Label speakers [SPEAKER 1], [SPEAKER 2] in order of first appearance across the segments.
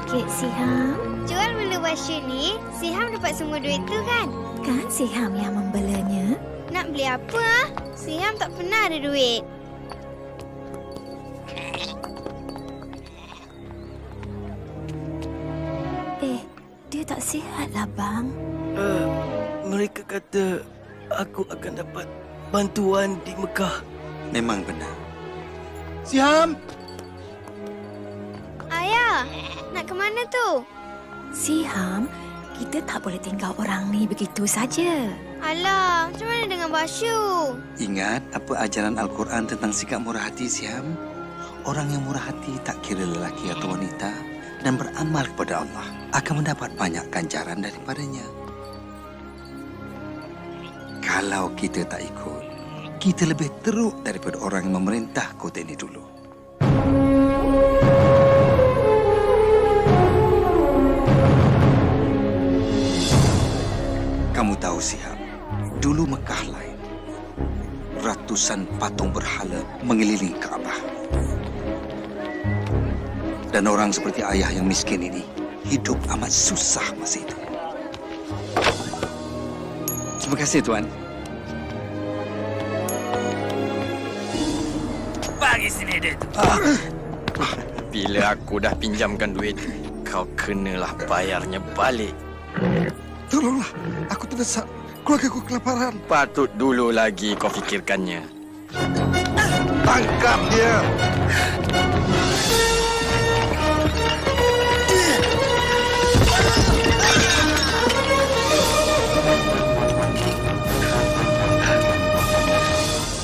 [SPEAKER 1] sikit, Siham.
[SPEAKER 2] Jual bela Basyu ni, Siham dapat semua duit tu kan?
[SPEAKER 1] Kan Siham yang membelanya?
[SPEAKER 2] Nak beli apa ah? Siham tak pernah ada duit.
[SPEAKER 1] Dia tak sihat lah, bang.
[SPEAKER 3] Mereka kata aku akan dapat bantuan di Mekah.
[SPEAKER 4] Memang benar.
[SPEAKER 3] Siam!
[SPEAKER 2] Ayah, nak ke mana tu?
[SPEAKER 1] Siham, kita tak boleh tinggal orang ni begitu saja.
[SPEAKER 2] Alah, macam mana dengan Basyu?
[SPEAKER 4] Ingat apa ajaran Al-Quran tentang sikap murah hati, Siam? Orang yang murah hati tak kira lelaki atau wanita dan beramal kepada Allah akan mendapat banyak ganjaran daripadanya. Kalau kita tak ikut, kita lebih teruk daripada orang yang memerintah kota ini dulu. Kamu tahu, Siham, dulu Mekah lain. Ratusan patung berhala mengelilingi Kaabah. Dan orang seperti ayah yang miskin ini hidup amat susah masa itu. Terima kasih, Tuan.
[SPEAKER 5] Bagi sini duit tu. Bila aku dah pinjamkan duit, kau kenalah bayarnya balik.
[SPEAKER 4] Tolonglah, aku terdesak. Keluarga aku kelaparan.
[SPEAKER 5] Patut dulu lagi kau fikirkannya.
[SPEAKER 4] Tangkap dia!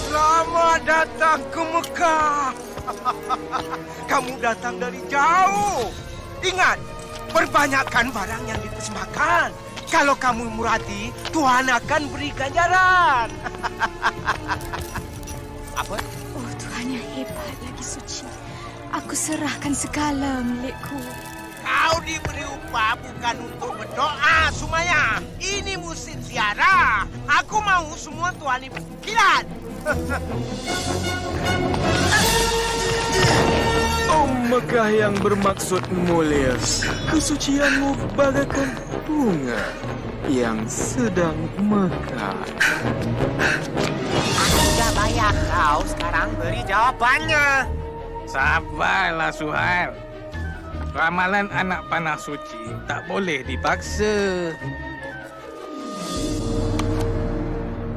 [SPEAKER 3] Selamat datang ke Mekah. Kamu datang dari jauh. Ingat, perbanyakkan barang yang dipersembahkan. Kalau kamu murah hati, Tuhan akan beri ganjaran. Apa?
[SPEAKER 1] Oh, Tuhan yang hebat lagi suci. Aku serahkan segala milikku.
[SPEAKER 3] Kau diberi upah bukan untuk berdoa, Sumaya. Ini musim ziarah. Aku mau semua Tuhan ibu kilat.
[SPEAKER 6] Oh Mekah yang bermaksud mulia, kesucianmu bagaikan bunga yang sedang mekar.
[SPEAKER 3] Aku sudah bayar kau, sekarang beri jawabannya.
[SPEAKER 6] Sabarlah Suhail. Ramalan anak panah suci tak boleh dipaksa.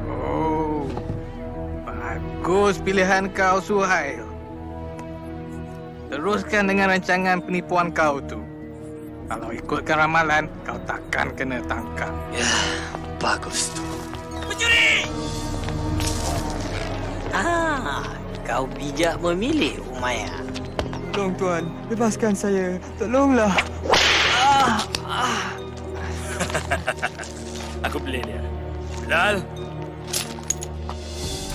[SPEAKER 6] Oh, bagus pilihan kau Suhail. Teruskan dengan rancangan penipuan kau tu. Kalau ikutkan ramalan, kau takkan kena tangkap.
[SPEAKER 5] Ya, bagus tu.
[SPEAKER 3] Pencuri!
[SPEAKER 5] Kau bijak memilih, Umayyah.
[SPEAKER 6] Tolong Tuan, bebaskan saya. Tolonglah.
[SPEAKER 5] Aku beli dia. Bilal.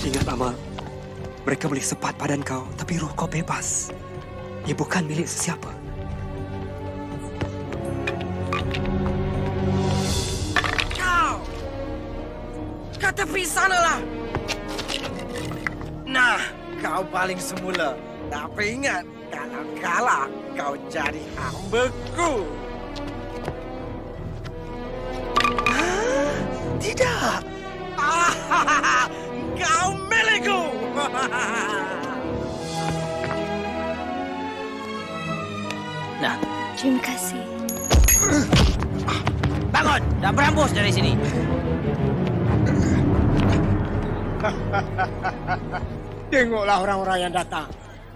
[SPEAKER 7] Ingat, Amal. Mereka boleh sepat badan kau, tapi roh kau bebas. Ia bukan milik sesiapa.
[SPEAKER 3] Kau! Ke tepi sanalah! Nah, kau paling semula. Tapi ingat, kalau kalah, kau jadi hambaku. Tidak! Kau milikku!
[SPEAKER 5] Nah,
[SPEAKER 1] Terima kasih.
[SPEAKER 5] bangun! Dah berambus dari sini.
[SPEAKER 3] Tengoklah orang-orang yang datang.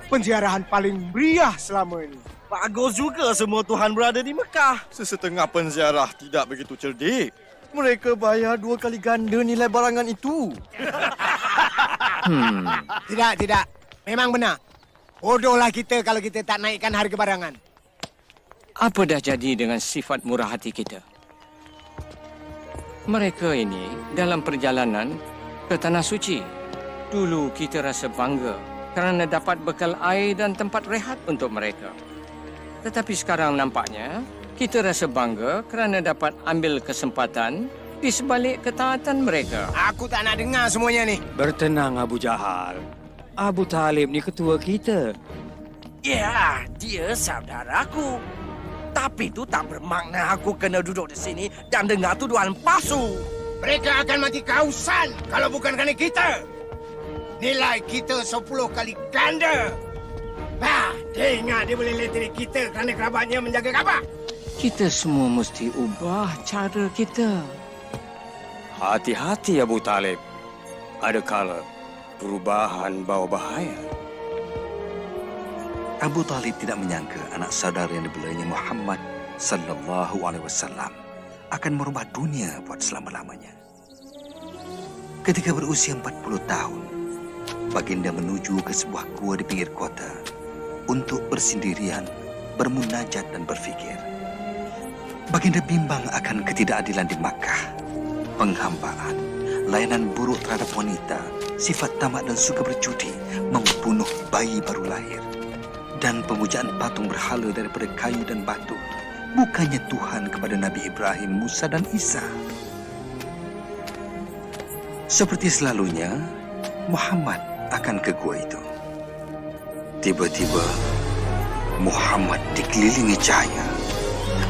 [SPEAKER 3] Penziarahan paling meriah selama ini.
[SPEAKER 8] Bagus juga semua Tuhan berada di Mekah.
[SPEAKER 5] Sesetengah penziarah tidak begitu cerdik. Mereka bayar 2 kali ganda nilai barangan itu.
[SPEAKER 3] Tidak. Memang benar. Bodohlah kita kalau kita tak naikkan harga barangan.
[SPEAKER 9] Apa dah jadi dengan sifat murah hati kita? Mereka ini dalam perjalanan ke Tanah Suci. Dulu kita rasa bangga kerana dapat bekal air dan tempat rehat untuk mereka. Tetapi sekarang nampaknya kita rasa bangga kerana dapat ambil kesempatan di sebalik ketaatan mereka.
[SPEAKER 3] Aku tak nak dengar semuanya ni.
[SPEAKER 7] Bertenang, Abu Jahal. Abu Talib ni ketua kita.
[SPEAKER 8] Ya, dia saudaraku. Tapi itu tak bermakna aku kena duduk di sini dan dengar tuduhan palsu.
[SPEAKER 3] Mereka akan mati kehausan kalau bukan kerana kita. Nilai kita 10 kali ganda. Dia ingat dia boleh leteri kita kerana kerabatnya menjaga Kaabah.
[SPEAKER 9] Kita semua mesti ubah cara kita.
[SPEAKER 7] Hati-hati Abu Talib. Ada kala perubahan bawa bahaya.
[SPEAKER 4] Abu Talib tidak menyangka anak saudara yang dibelanya Muhammad sallallahu alaihi wasallam akan merubah dunia buat selama-lamanya. Ketika berusia 40 tahun, baginda menuju ke sebuah gua di pinggir kota untuk bersendirian, bermunajat dan berfikir. Baginda bimbang akan ketidakadilan di Makkah, penghambaan, layanan buruk terhadap wanita, sifat tamak dan suka berjudi, membunuh bayi baru lahir, dan pemujaan patung berhala daripada kayu dan batu. Bukannya Tuhan kepada Nabi Ibrahim, Musa dan Isa. Seperti selalunya, Muhammad akan ke gua itu. Tiba-tiba, Muhammad dikelilingi cahaya.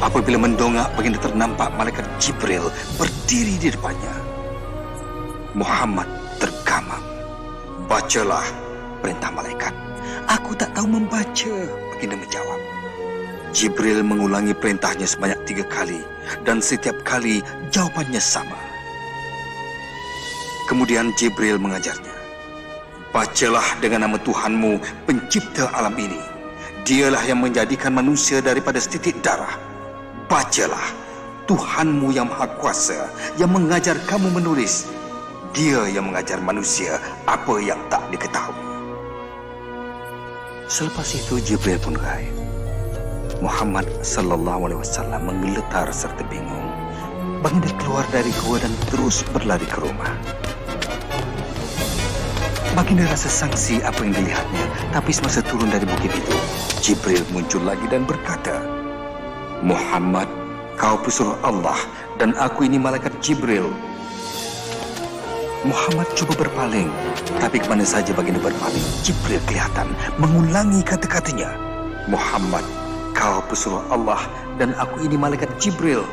[SPEAKER 4] Apabila mendongak, baginda ternampak malaikat Jibril berdiri di depannya. Muhammad tergamam. Bacalah perintah malaikat. Aku tak tahu membaca, baginda menjawab. Jibril mengulangi perintahnya sebanyak 3 kali dan setiap kali jawabannya sama. Kemudian Jibril mengajarnya. Bacalah dengan nama Tuhanmu, pencipta alam ini. Dialah yang menjadikan manusia daripada setitik darah. Bacalah, Tuhanmu yang Maha Kuasa, yang mengajar kamu menulis. Dia yang mengajar manusia apa yang tak diketahui. Selepas itu Jibril pun gaib. Muhammad sallallahu alaihi wasallam menggeletar serta bingung. Baginda keluar dari gua dan terus berlari ke rumah. Baginda rasa sangsi apa yang dilihatnya, tapi semasa turun dari bukit itu, Jibril muncul lagi dan berkata, Muhammad, kau pesuruh Allah dan aku ini malaikat Jibril. Muhammad cuba berpaling, tapi kemana saja baginda berpaling, Jibril kelihatan mengulangi kata-katanya. Muhammad, kau pesuruh Allah dan aku ini malaikat Jibril.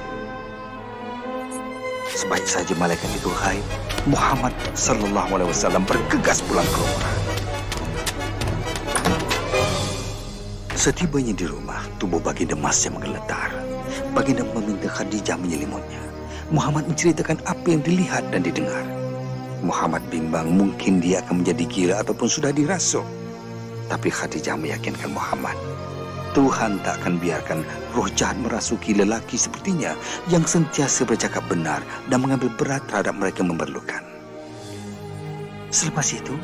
[SPEAKER 4] Sebaik saja malaikat itu gaib, Muhammad sallallahu alaihi wasallam bergegas pulang ke rumah. Setibanya di rumah, tubuh baginda masih menggeletar. Baginda meminta Khadijah menyelimutnya. Muhammad menceritakan apa yang dilihat dan didengar. Muhammad bimbang mungkin dia akan menjadi gila ataupun sudah dirasuk. Tapi Khadijah meyakinkan Muhammad, Tuhan tak akan biarkan roh jahat merasuki lelaki sepertinya yang sentiasa bercakap benar dan mengambil berat terhadap mereka yang memerlukan. Selepas itu,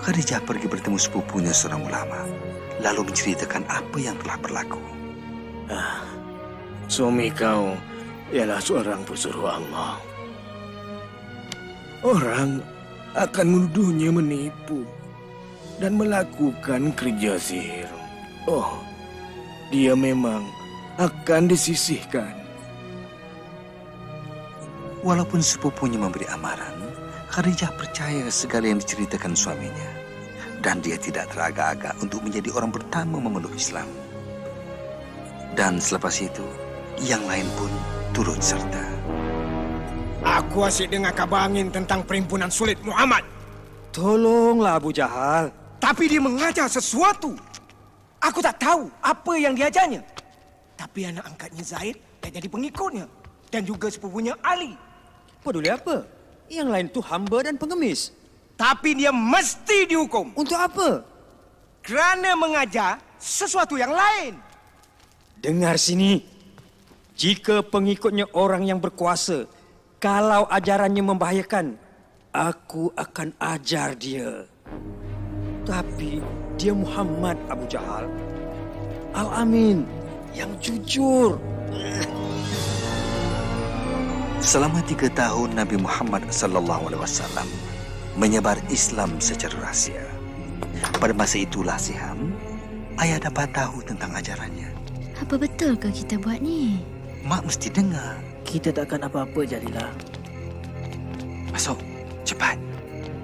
[SPEAKER 4] Khadijah pergi bertemu sepupunya seorang ulama, lalu menceritakan apa yang telah berlaku.
[SPEAKER 8] Suami kau ialah seorang pesuruh Allah. Orang akan menuduhnya menipu dan melakukan kerja sihir. Oh, dia memang akan disisihkan.
[SPEAKER 4] Walaupun sepupunya memberi amaran, Khadijah percaya segala yang diceritakan suaminya. Dan dia tidak teragak-agak untuk menjadi orang pertama memeluk Islam. Dan selepas itu, yang lain pun turut serta.
[SPEAKER 3] Aku asyik dengar kabar angin tentang perhimpunan sulit Muhammad.
[SPEAKER 7] Tolonglah Abu Jahal.
[SPEAKER 3] Tapi dia mengajar sesuatu. Aku tak tahu apa yang diajarnya. Tapi anak angkatnya Zaid dah jadi pengikutnya. Dan juga sepupunya Ali.
[SPEAKER 7] Peduli apa? Yang lain tu hamba dan pengemis.
[SPEAKER 3] Tapi dia mesti dihukum.
[SPEAKER 7] Untuk apa?
[SPEAKER 3] Kerana mengajar sesuatu yang lain.
[SPEAKER 7] Dengar sini. Jika pengikutnya orang yang berkuasa, kalau ajarannya membahayakan, aku akan ajar dia. Tapi dia Muhammad Abu Jahal. Al-Amin, yang jujur.
[SPEAKER 4] Selama 3 tahun Nabi Muhammad sallallahu alaihi wasallam menyebar Islam secara rahsia. Pada masa itulah Siham, ayah dapat tahu tentang ajarannya.
[SPEAKER 1] Apa betul ke kita buat ni?
[SPEAKER 4] Mak mesti dengar.
[SPEAKER 8] Kita takkan apa-apa jadilah.
[SPEAKER 7] Masuk, cepat.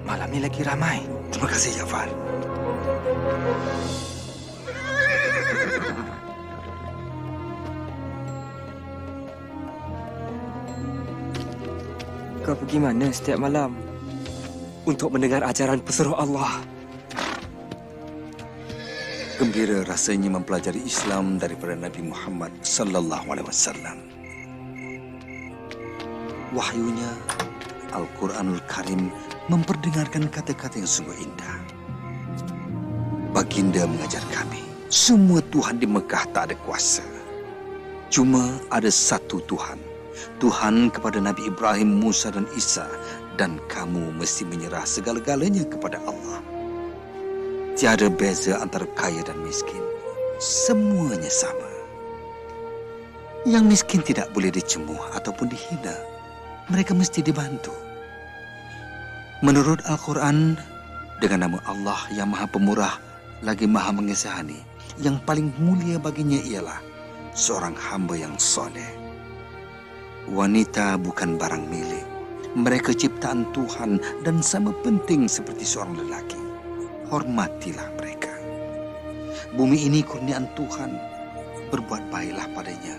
[SPEAKER 7] Malam ni lagi ramai.
[SPEAKER 4] Terima kasih, Jafar.
[SPEAKER 7] kau pergi mana setiap malam? Untuk mendengar ajaran pesuruh Allah.
[SPEAKER 4] Gembira rasanya mempelajari Islam daripada Nabi Muhammad sallallahu alaihi wasallam. Wahyunya, Al-Quranul Karim memperdengarkan kata-kata yang sungguh indah. Baginda mengajar kami, semua Tuhan di Mekah tak ada kuasa. Cuma ada satu Tuhan. Tuhan kepada Nabi Ibrahim, Musa dan Isa. Dan kamu mesti menyerah segala-galanya kepada Allah. Tiada beza antara kaya dan miskin. Semuanya sama. Yang miskin tidak boleh dicemuh ataupun dihina. Mereka mesti dibantu. Menurut Al-Quran, dengan nama Allah yang Maha Pemurah lagi Maha Mengasihani, yang paling mulia baginya ialah seorang hamba yang soleh. Wanita bukan barang milik. Mereka ciptaan Tuhan dan sama penting seperti seorang lelaki. Hormatilah mereka. Bumi ini kurniaan Tuhan. Berbuat baiklah padanya.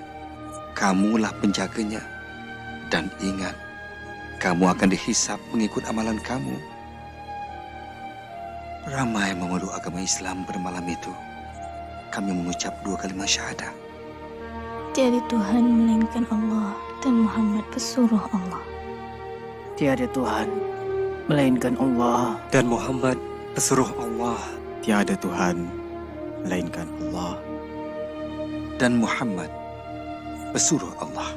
[SPEAKER 4] Kamulah penjaganya. Dan ingat, kamu akan dihisap mengikut amalan kamu. Ramai memeluk agama Islam pada malam itu. Kami mengucap 2 kalimat syahadah.
[SPEAKER 1] Tiada Tuhan melainkan Allah dan Muhammad pesuruh Allah.
[SPEAKER 10] Tiada Tuhan melainkan Allah
[SPEAKER 7] Dan Muhammad pesuruh Allah.
[SPEAKER 10] Tiada Tuhan melainkan Allah.
[SPEAKER 4] Dan Muhammad pesuruh Allah.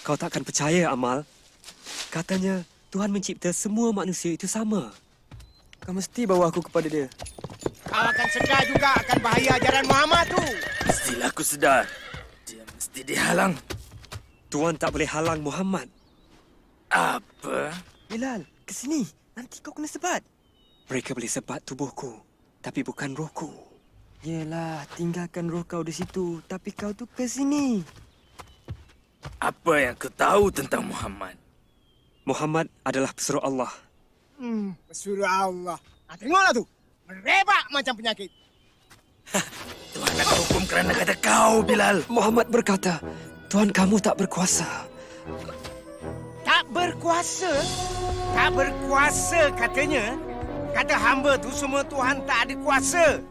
[SPEAKER 7] Kau takkan percaya, Amal. Katanya Tuhan mencipta semua manusia itu sama. Kau mesti bawa aku kepada dia.
[SPEAKER 3] Kau akan sedar juga akan bahaya ajaran Muhammad tu.
[SPEAKER 8] Mestilah aku sedar. Dia mesti dihalang.
[SPEAKER 7] Tuan tak boleh halang Muhammad.
[SPEAKER 8] Apa?
[SPEAKER 7] Bilal, ke sini. Nanti kau kena sebat. Mereka boleh sebat tubuhku, tapi bukan rohku. Yelah, tinggalkan roh kau di situ, tapi kau tu ke sini.
[SPEAKER 8] Apa yang kau tahu tentang Muhammad?
[SPEAKER 7] Muhammad adalah pesuruh Allah.
[SPEAKER 3] Pesuruh Allah. Tengoklah tu. Merebak macam penyakit.
[SPEAKER 8] Tuhan akan hukum kerana kata kau, Bilal.
[SPEAKER 7] Muhammad berkata, Tuhan kamu tak berkuasa.
[SPEAKER 3] Tak berkuasa? Tak berkuasa katanya. Kata hamba tu semua Tuhan tak ada kuasa.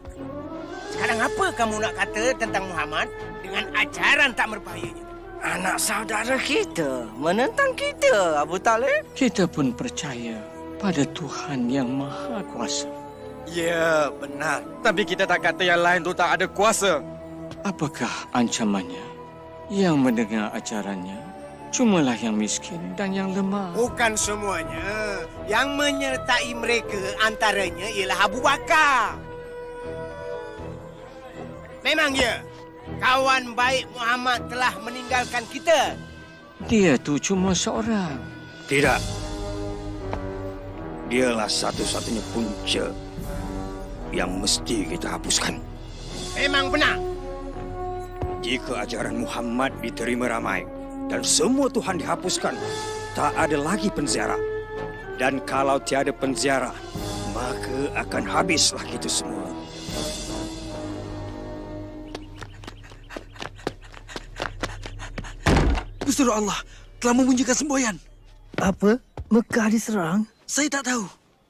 [SPEAKER 3] Sekarang apa kamu nak kata tentang Muhammad dengan ajaran tak berbahayanya?
[SPEAKER 8] Anak saudara kita menentang kita, Abu Talib.
[SPEAKER 9] Kita pun percaya pada Tuhan yang Maha Kuasa.
[SPEAKER 5] Ya, benar. Tapi kita tak kata yang lain tu tak ada kuasa.
[SPEAKER 9] Apakah ancamannya? Yang mendengar ajarannya cumalah yang miskin dan yang lemah.
[SPEAKER 3] Bukan semuanya. Yang menyertai mereka antaranya ialah Abu Bakar. Memang ya, kawan baik Muhammad telah meninggalkan kita.
[SPEAKER 9] Dia tu cuma seorang.
[SPEAKER 4] Tidak. Dialah satu-satunya punca yang mesti kita hapuskan.
[SPEAKER 3] Memang benar.
[SPEAKER 4] Jika ajaran Muhammad diterima ramai dan semua Tuhan dihapuskan, tak ada lagi penziarah. Dan kalau tiada penziarah, maka akan habislah kita semua. Pesuruh Allah telah memunculkan semboyan.
[SPEAKER 10] Apa? Mekah diserang?
[SPEAKER 4] Saya tak tahu.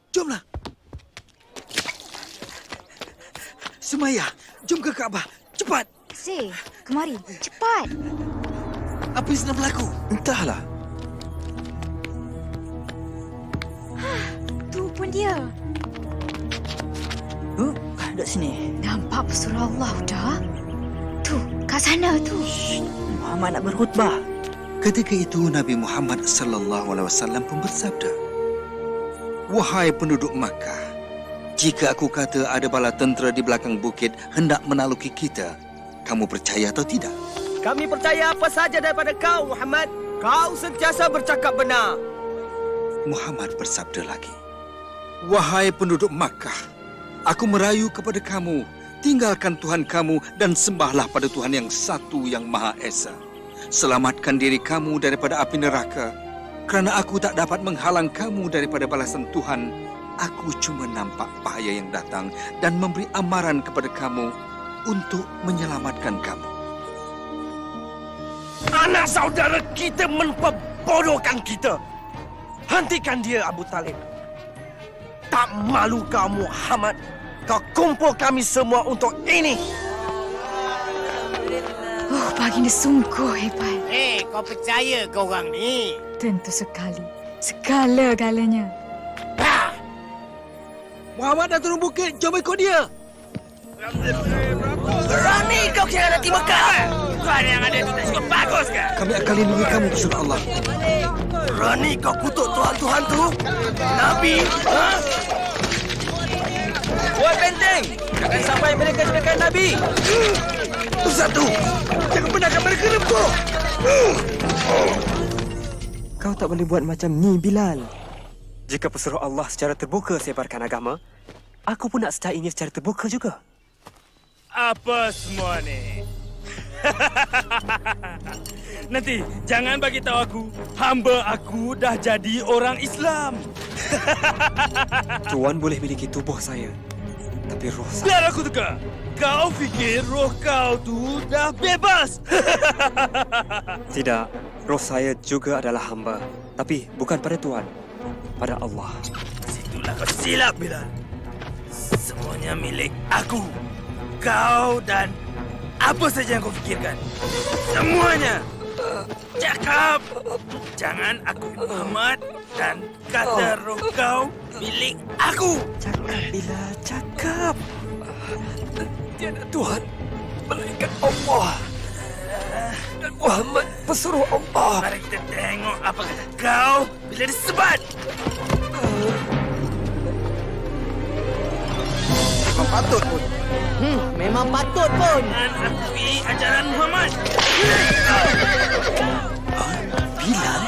[SPEAKER 4] Jomlah. Sumayyah, jom ke Kaabah. Cepat.
[SPEAKER 2] Si, kemari. Cepat.
[SPEAKER 4] Apa yang sedang berlaku?
[SPEAKER 7] Entahlah.
[SPEAKER 2] Tu pun dia.
[SPEAKER 10] Duduk sini.
[SPEAKER 1] Nampak pesuruh Allah dah? Tu, kat sana tu.
[SPEAKER 10] Muhammad nak berkhutbah.
[SPEAKER 4] Ketika itu Nabi Muhammad sallallahu alaihi wasallam pun bersabda, "Wahai penduduk Makkah, jika aku kata ada bala tentera di belakang bukit hendak menaluki kita, kamu percaya atau tidak?"
[SPEAKER 8] Kami percaya apa saja daripada kau, Muhammad. Kau sentiasa bercakap benar.
[SPEAKER 4] Muhammad bersabda lagi, "Wahai penduduk Makkah, aku merayu kepada kamu, tinggalkan Tuhan kamu dan sembahlah pada Tuhan yang satu yang Maha Esa. Selamatkan diri kamu daripada api neraka, kerana aku tak dapat menghalang kamu daripada balasan Tuhan. Aku cuma nampak bahaya yang datang dan memberi amaran kepada kamu untuk menyelamatkan kamu."
[SPEAKER 8] Anak saudara kita memperbodohkan kita. Hentikan dia, Abu Talib. Tak malu kau, Muhammad? Kau kumpul kami semua untuk ini.
[SPEAKER 1] Oh, baginda sungguh hebat.
[SPEAKER 8] Kau percaya ke orang ni?
[SPEAKER 1] Tentu sekali. Segala-galanya.
[SPEAKER 8] Muhammad dah turun bukit. Jom ikut dia. Berani kau kira nanti Mekah? Tuhan yang ada itu tak cukup bagus ke?
[SPEAKER 4] Kami akan lindungi kamu, Rasulullah Allah.
[SPEAKER 8] Berani kau kutuk Tuhan-Tuhan tu? Nabi? Ha?
[SPEAKER 7] Buat benteng! Jangan sampai mereka jenakan Nabi!
[SPEAKER 3] Satu, jangan benarkan mereka rempuh.
[SPEAKER 7] Kau tak boleh buat macam ni, Bilal. Jika pesuruh Allah secara terbuka sebarkan agama, aku pun nak secainya secara terbuka juga.
[SPEAKER 11] Apa semua ni? Nanti jangan bagi tahu aku, hamba aku dah jadi orang Islam.
[SPEAKER 7] Tuan boleh miliki tubuh saya, tapi roh saya...
[SPEAKER 11] Biar aku teka. Kau fikir roh kau tu dah bebas?
[SPEAKER 7] Tidak, roh saya juga adalah hamba. Tapi bukan pada Tuan, pada Allah.
[SPEAKER 11] Situlah kau silap, Bilal. Semuanya milik aku. Kau dan apa saja yang kau fikirkan. Semuanya. Cakap. Jangan aku Muhammad dan kata roh kau milik aku.
[SPEAKER 7] Cakap, Bilal, cakap. Tiada Tuhan, melainkan Allah. Dan Muhammad pesuruh Allah.
[SPEAKER 11] Mari kita tengok apa kata kau bila disebat.
[SPEAKER 8] Memang patut pun. Memang patut pun.
[SPEAKER 11] Jangan akui ajaran Muhammad.
[SPEAKER 7] Bilal?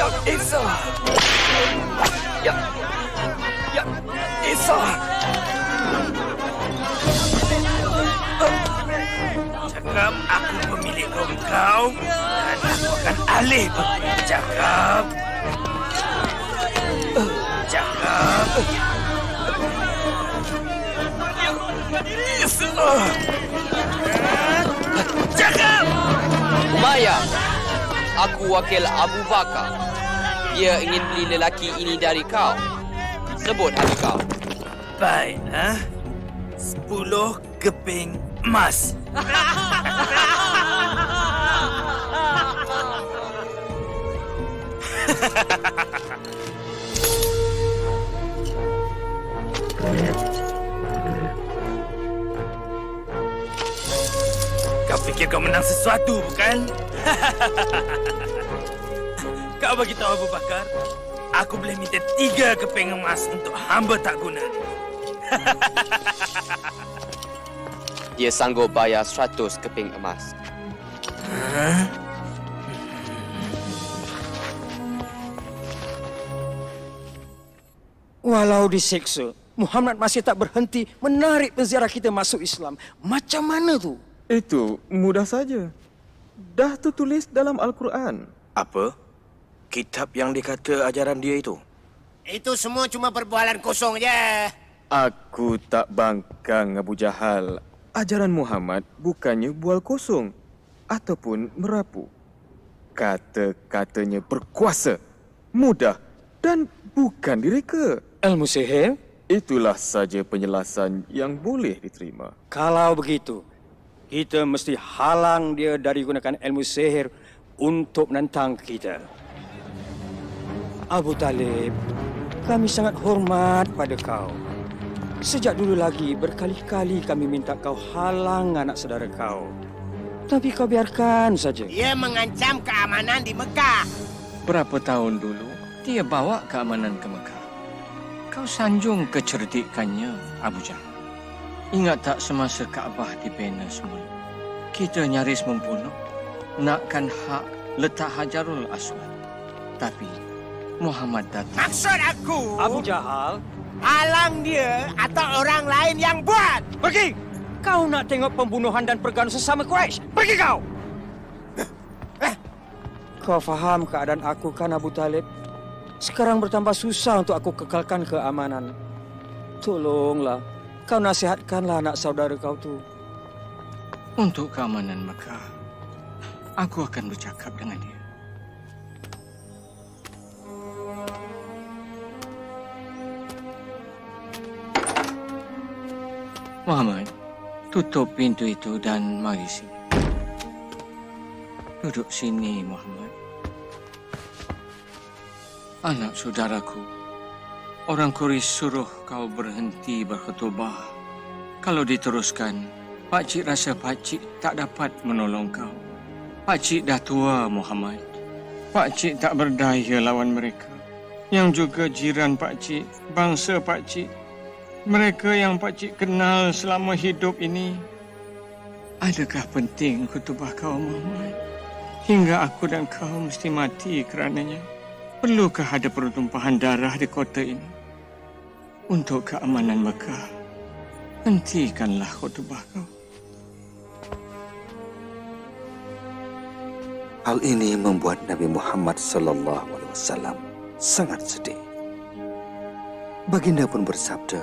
[SPEAKER 7] Ya Isa. Ya Isa.
[SPEAKER 11] Cakap aku pemilik roh kau dan aku akan alih bercakap. Cakap. Cakap.
[SPEAKER 12] Umayyah, aku wakil Abu Bakar. Dia ingin beli lelaki ini dari kau. Sebut harga kau.
[SPEAKER 11] Baiklah. 10 keping emas. Kau fikir kau menang sesuatu, bukan? Kau bagi tahu Abu Bakar, aku boleh minta 3 keping emas untuk hamba tak guna.
[SPEAKER 12] Dia sanggup bayar 100 keping emas.
[SPEAKER 8] Walau diseksa, Muhammad masih tak berhenti menarik penziarah kita masuk Islam. Macam mana tu?
[SPEAKER 13] Itu mudah saja. Dah tertulis dalam Al-Quran.
[SPEAKER 3] Apa? Kitab yang dikata ajaran dia itu?
[SPEAKER 8] Itu semua cuma perbualan kosong je.
[SPEAKER 13] Aku tak bangkang, Abu Jahal. Ajaran Muhammad bukannya bual kosong ataupun merapu. Kata-katanya berkuasa, mudah dan bukan direka.
[SPEAKER 8] Ilmu sihir?
[SPEAKER 13] Itulah saja penjelasan yang boleh diterima.
[SPEAKER 14] Kalau begitu, kita mesti halang dia dari gunakan ilmu sihir untuk menentang kita. Abu Talib, kami sangat hormat pada kau. Sejak dulu lagi berkali-kali kami minta kau halang anak saudara kau. Tapi kau biarkan saja.
[SPEAKER 8] Dia mengancam keamanan di Mekah.
[SPEAKER 9] Berapa tahun dulu dia bawa keamanan ke Mekah? Kau sanjung kecerdikannya, Abu Jahal. Ingat tak semasa Kaabah dibina semula? Kita nyaris membunuh, nakkan hak letak Hajarul Aswad. Tapi Muhammad datang.
[SPEAKER 8] Maksud aku,
[SPEAKER 14] Abu Jahal,
[SPEAKER 8] halang dia atau orang lain yang buat.
[SPEAKER 14] pergi! Kau nak tengok pembunuhan dan pergaduhan sesama Quraisy? Pergi kau! Kau faham keadaan aku kan, Abu Talib? Sekarang bertambah susah untuk aku kekalkan keamanan. Tolonglah, kau nasihatkanlah anak saudara kau tu.
[SPEAKER 9] Untuk keamanan Mekah, aku akan bercakap dengan dia. Muhammad, tutup pintu itu dan mari sini. Duduk sini, Muhammad. Anak saudaraku, orang Quraisy suruh kau berhenti berkhutbah. Kalau diteruskan, Pakcik rasa Pakcik tak dapat menolong kau. Pakcik dah tua, Muhammad. Pakcik tak berdaya lawan mereka. Yang juga jiran Pakcik, bangsa Pakcik. Mereka yang Pakcik kenal selama hidup ini. Adakah penting khutbah kau, Muhammad? Hingga aku dan kau mesti mati kerananya. Perlukah ada pertumpahan darah di kota ini? Untuk keamanan Mekah, hentikanlah khutbah kau.
[SPEAKER 4] Hal ini membuat Nabi Muhammad SAW sangat sedih. Baginda pun bersabda,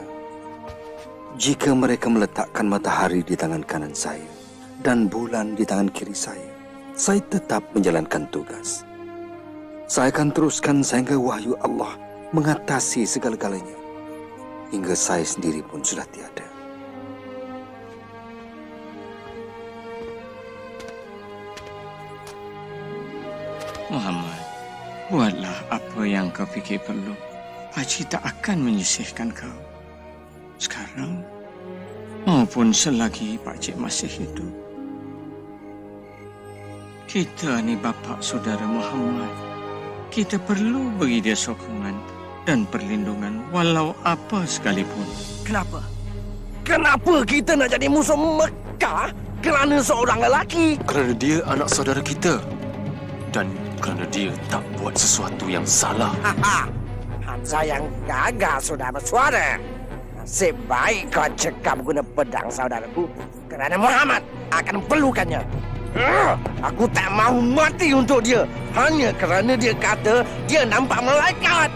[SPEAKER 4] jika mereka meletakkan matahari di tangan kanan saya dan bulan di tangan kiri saya tetap menjalankan tugas. Saya akan teruskan sehingga wahyu Allah mengatasi segala-galanya, hingga saya sendiri pun sudah tiada.
[SPEAKER 9] Muhammad, buatlah apa yang kau fikir perlu. Pakcik tak akan menyisihkan kau. Sekarang, maupun selagi Pakcik masih hidup. Kita ni bapa saudara Muhammad. Kita perlu beri dia sokongan dan perlindungan walau apa sekalipun.
[SPEAKER 8] Kenapa? Kenapa kita nak jadi musuh Mekah kerana seorang lelaki?
[SPEAKER 15] Kerana dia anak saudara kita. Dan kerana dia tak buat sesuatu yang salah.
[SPEAKER 8] Hamzah yang gagah sudah bersuara. Nasib baik kau cekap guna pedang saudaraku. Kerana Muhammad akan perlukannya. Aku tak mahu mati untuk dia. Hanya kerana dia kata dia nampak malaikat.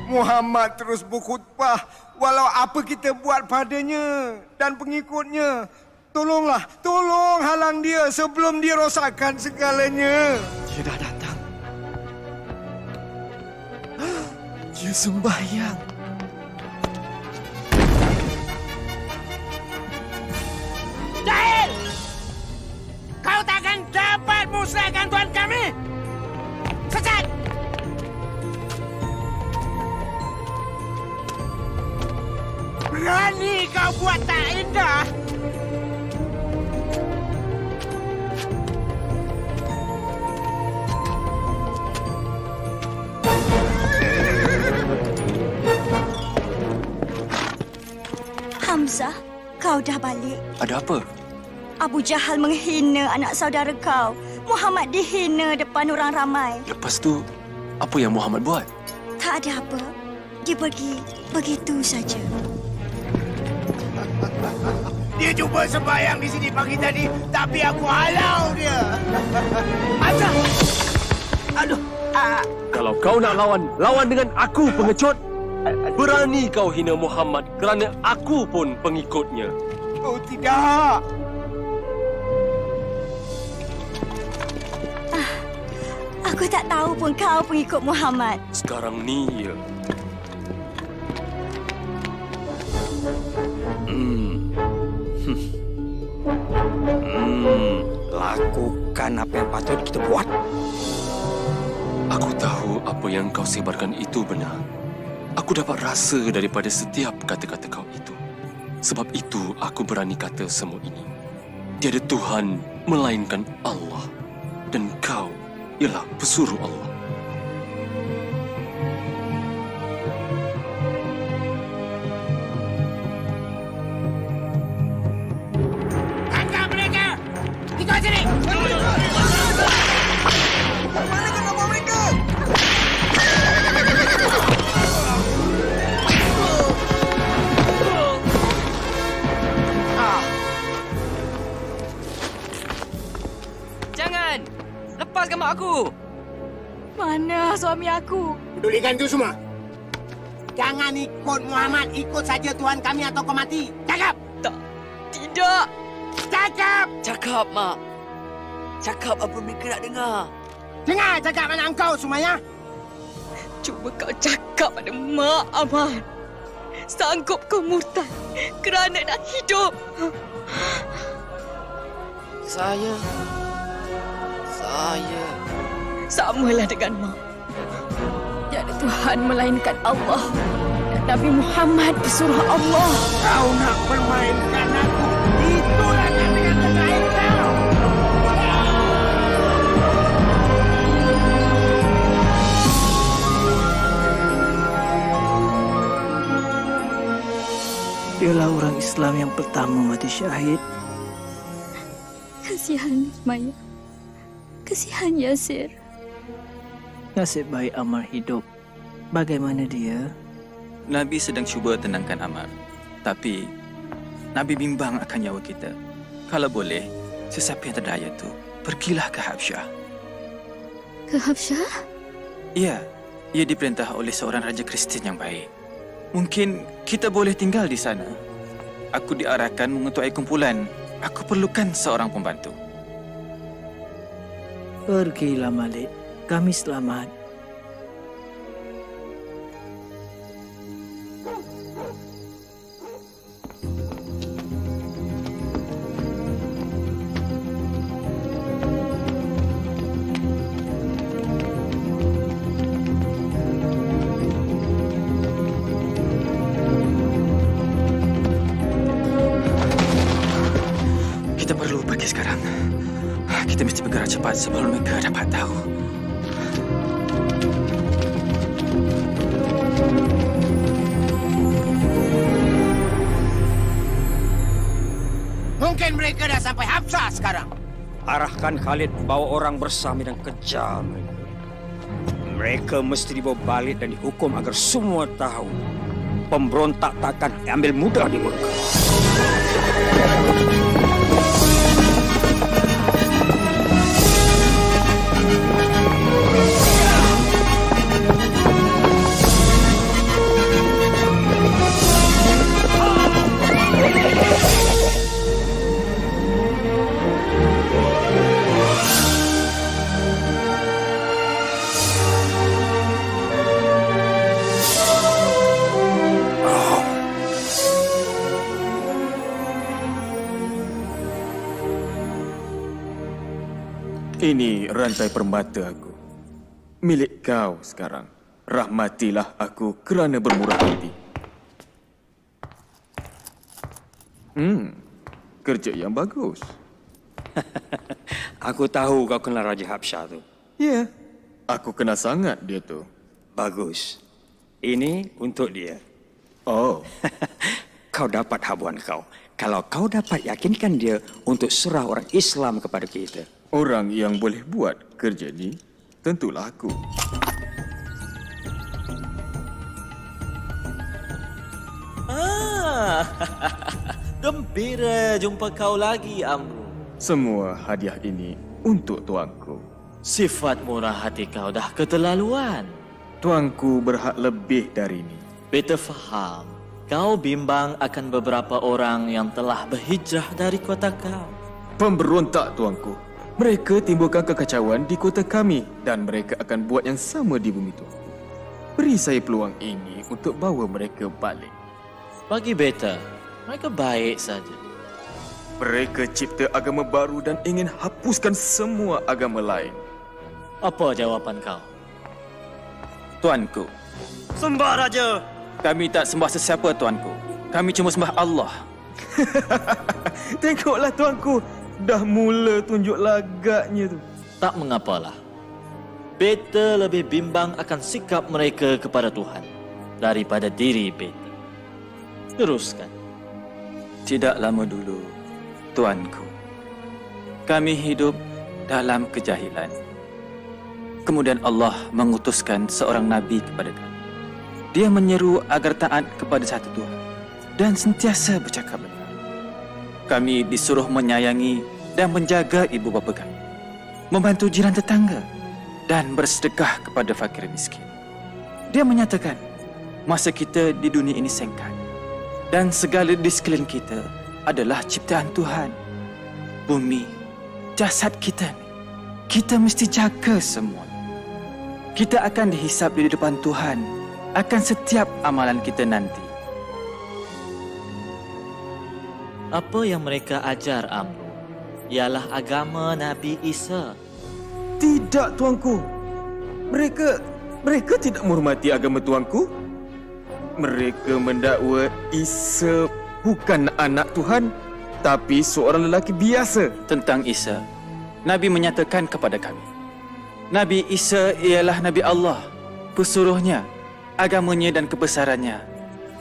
[SPEAKER 3] Muhammad terus berkhutbah walau apa kita buat padanya dan pengikutnya. Tolonglah, tolong halang dia sebelum dia rosakkan segalanya.
[SPEAKER 7] Dia dah datang. Dia sembahyang.
[SPEAKER 11] Jahil! Kau takkan dapat musnahkan Tuhan kami! Sesat! Berani kau buat tak indah!
[SPEAKER 1] Hamzah, kau dah balik.
[SPEAKER 15] Ada apa?
[SPEAKER 1] Abu Jahal menghina anak saudara kau. Muhammad dihina depan orang ramai.
[SPEAKER 15] Lepas tu, apa yang Muhammad buat?
[SPEAKER 1] Tak ada apa. Dia pergi begitu saja.
[SPEAKER 11] Dia cuba sembahyang di sini pagi tadi, tapi aku halau dia. Hamzah! Aduh!
[SPEAKER 13] Kalau kau nak lawan, lawan dengan aku, pengecut. Berani kau hina Muhammad kerana aku pun pengikutnya.
[SPEAKER 3] Oh tidak.
[SPEAKER 1] Aku tak tahu pun kau pengikut Muhammad.
[SPEAKER 15] Sekarang ni ya.
[SPEAKER 14] Lakukan apa yang patut kita buat.
[SPEAKER 15] Aku tahu apa yang kau sebarkan itu benar. Aku dapat rasa daripada setiap kata-kata kau itu. Sebab itu aku berani kata semua ini. Tiada Tuhan melainkan Allah. Dan kau ialah pesuruh Allah.
[SPEAKER 11] Tangkap mereka! Ikut sini!
[SPEAKER 3] Mana kau nak bawa mereka?
[SPEAKER 12] Jangan! Lepaskan mak aku!
[SPEAKER 1] Mana suami aku?
[SPEAKER 11] Pedulikan itu semua. Jangan ikut Muhammad, ikut saja Tuhan kami atau kau mati. Cakap!
[SPEAKER 1] Tak. Tidak.
[SPEAKER 11] Cakap!
[SPEAKER 12] Cakap, Mak. Cakap apa mereka nak dengar.
[SPEAKER 11] Dengar cakap anak engkau, Sumayah.
[SPEAKER 1] Cuba kau cakap pada Mak Ahmad. Sanggup kau murtad kerana nak hidup?
[SPEAKER 12] Saya...
[SPEAKER 1] Samalah dengan Mak. Tiada Tuhan melainkan Allah. Dan Nabi Muhammad pesuruh Allah.
[SPEAKER 11] Kau nak permainkan aku. Itulah kata-kata terakhir kau.
[SPEAKER 10] Dialah orang Islam yang pertama mati syahid.
[SPEAKER 1] Kasihan Maya. Kasihan Yasir.
[SPEAKER 10] Nasib baik Ammar hidup. Bagaimana dia?
[SPEAKER 16] Nabi sedang cuba tenangkan Ammar. Tapi, Nabi bimbang akan nyawa kita. Kalau boleh, sesiapa yang terdaya tu, pergilah ke Habsyah.
[SPEAKER 1] Ke Habsyah?
[SPEAKER 16] Ya, ia diperintah oleh seorang raja Kristian yang baik. Mungkin kita boleh tinggal di sana. Aku diarahkan mengetuai kumpulan. Aku perlukan seorang pembantu.
[SPEAKER 10] Pergilah Malik. Kami selamat.
[SPEAKER 16] Kita perlu pergi sekarang. Kita mesti bergerak cepat sebelum mereka dapat tahu.
[SPEAKER 11] Mungkin mereka dah sampai Habsyah sekarang.
[SPEAKER 14] Arahkan Khalid bawa orang bersama dan kejar mereka. Mereka mesti dibawa balik dan dihukum agar semua tahu pemberontak takkan ambil mudah di Mekah.
[SPEAKER 13] Ini rantai permata aku. Milik kau sekarang. Rahmatilah aku kerana bermurah hati. Kerja yang bagus.
[SPEAKER 14] Aku tahu kau kenal Raja Habsyah tu.
[SPEAKER 13] Ya, aku kenal sangat dia tu.
[SPEAKER 14] Bagus. Ini untuk dia.
[SPEAKER 13] Oh.
[SPEAKER 14] Kau dapat habuan kau. Kalau kau dapat yakinkan dia untuk serah orang Islam kepada kita.
[SPEAKER 13] Orang yang boleh buat kerja ni tentulah aku.
[SPEAKER 17] Gembira jumpa kau lagi, Amru.
[SPEAKER 13] Semua hadiah ini untuk tuanku.
[SPEAKER 17] Sifat murah hati kau dah keterlaluan.
[SPEAKER 13] Tuanku berhak lebih dari ini.
[SPEAKER 17] Beta faham. Kau bimbang akan beberapa orang yang telah berhijrah dari kota kau.
[SPEAKER 13] Pemberontak, tuanku. Mereka timbulkan kekacauan di kota kami dan mereka akan buat yang sama di bumi itu. Beri saya peluang ini untuk bawa mereka balik.
[SPEAKER 17] Bagi beta, mereka baik saja.
[SPEAKER 13] Mereka cipta agama baru dan ingin hapuskan semua agama lain.
[SPEAKER 17] Apa jawapan kau?
[SPEAKER 16] Tuanku.
[SPEAKER 17] Sembah Raja.
[SPEAKER 16] Kami tak sembah sesiapa, tuanku. Kami cuma sembah Allah.
[SPEAKER 13] Tengoklah, tuanku. Dah mula tunjuk lagaknya tu.
[SPEAKER 17] Tak mengapalah. Beta lebih bimbang akan sikap mereka kepada Tuhan daripada diri beta. Teruskan.
[SPEAKER 16] Tidak lama dulu, tuanku. Kami hidup dalam kejahilan. Kemudian Allah mengutuskan seorang Nabi kepada kami. Dia menyeru agar taat kepada satu Tuhan dan sentiasa bercakap benar. Kami disuruh menyayangi dan menjaga ibu bapa kami, membantu jiran tetangga dan bersedekah kepada fakir miskin. Dia menyatakan masa kita di dunia ini singkat dan segala di sekeliling kita adalah ciptaan Tuhan. Bumi, jasad kita ni, kita mesti jaga semua. Kita akan dihisap di depan Tuhan akan setiap amalan kita nanti.
[SPEAKER 17] Apa yang mereka ajar, Amru, ialah agama Nabi Isa.
[SPEAKER 13] Tidak, tuanku. Mereka tidak menghormati agama tuanku. Mereka mendakwa Isa bukan anak Tuhan, tapi seorang lelaki biasa.
[SPEAKER 16] Tentang Isa, Nabi menyatakan kepada kami, Nabi Isa ialah Nabi Allah, pesuruhnya, agamanya dan kebesarannya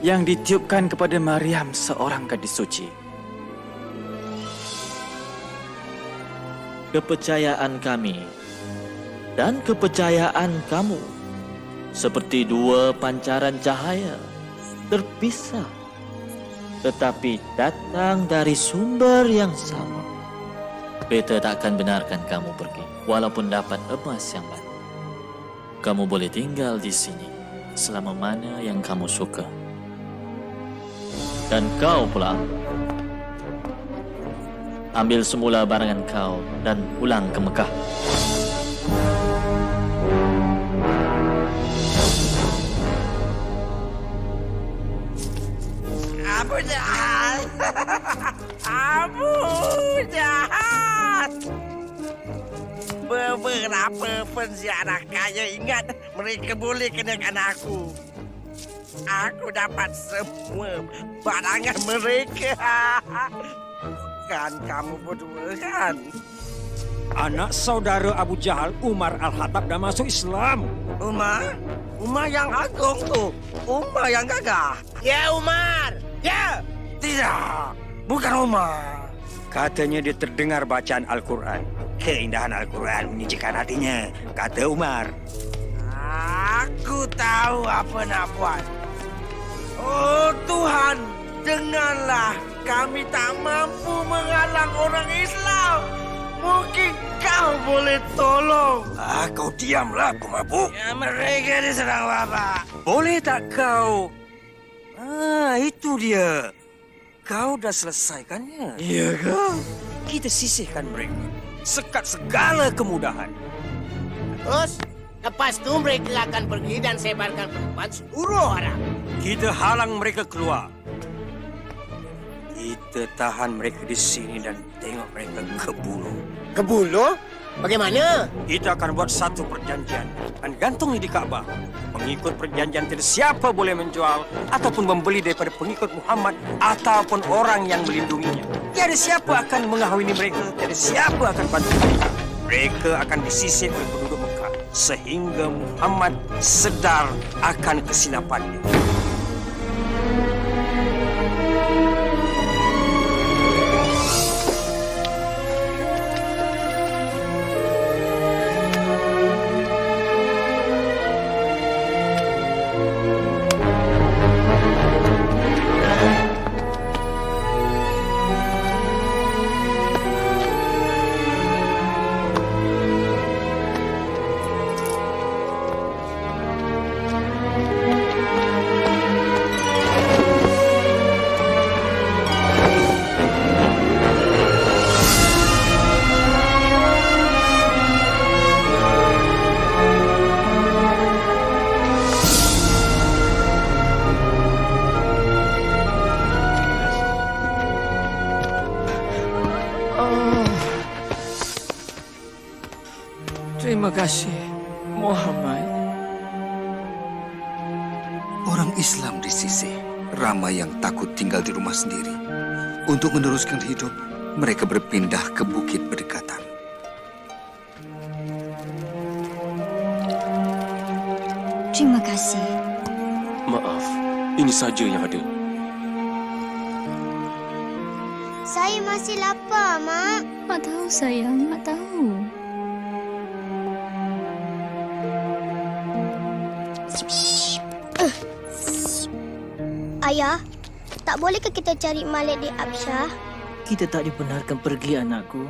[SPEAKER 16] yang ditiupkan kepada Maryam, seorang gadis suci.
[SPEAKER 17] Kepercayaan kami dan kepercayaan kamu seperti dua pancaran cahaya terpisah, tetapi datang dari sumber yang sama. Beta tak akan benarkan kamu pergi, walaupun dapat emas yang banyak. Kamu boleh tinggal di sini selama mana yang kamu suka. Dan kau pula, ambil semula barangan kau dan pulang ke Mekah.
[SPEAKER 8] Abu Jahat! Abu Jahat! Beberapa penziarah kaya ingat mereka boleh kenakan aku. Aku dapat semua barangan mereka. Kan kamu berdua kan?
[SPEAKER 14] Anak saudara Abu Jahal, Umar Al-Khattab, dah masuk Islam.
[SPEAKER 8] Umar? Umar yang agung tu. Umar yang gagah. Ya, Umar. Ya. Tidak. Bukan Umar.
[SPEAKER 14] Katanya dia terdengar bacaan Al-Quran. Keindahan Al-Quran menyejukkan hatinya, kata Umar.
[SPEAKER 8] Aku tahu apa nak buat. Oh Tuhan, dengarlah. Kami tak mampu menghalang orang Islam. Mungkin kau boleh tolong.
[SPEAKER 14] Kau diamlah, pemabuk.
[SPEAKER 8] Ya, mereka diserang Bapak.
[SPEAKER 14] Boleh tak kau? Itu dia. Kau dah selesaikannya.
[SPEAKER 8] Ya kau?
[SPEAKER 14] Kita sisihkan mereka. Sekat segala kemudahan.
[SPEAKER 11] Terus, lepas tu mereka akan pergi dan sebarkan perempuan seluruh arah.
[SPEAKER 14] Kita halang mereka keluar. Kita tahan mereka di sini dan tengok mereka ke bulu.
[SPEAKER 11] Ke bulu? Bagaimana?
[SPEAKER 14] Kita akan buat satu perjanjian dan gantungnya di Kaabah. Pengikut perjanjian tidak siapa boleh menjual ataupun membeli daripada pengikut Muhammad ataupun orang yang melindunginya. Tiada siapa akan mengahwini mereka, tiada siapa akan bantu mereka. Mereka akan disisir oleh penduduk Mekah sehingga Muhammad sedar akan kesilapannya.
[SPEAKER 9] Terima kasih, Muhammad.
[SPEAKER 4] Orang Islam di sisi ramai yang takut tinggal di rumah sendiri. Untuk meneruskan hidup, mereka berpindah ke bukit berdekatan.
[SPEAKER 2] Terima kasih.
[SPEAKER 15] Maaf, ini saja yang ada.
[SPEAKER 2] Saya masih lapar, Mak.
[SPEAKER 1] Mak tahu sayang, Mak tahu.
[SPEAKER 2] Ayah, tak bolehkah kita cari Malik di Absyah?
[SPEAKER 10] Kita tak dibenarkan pergi, anakku.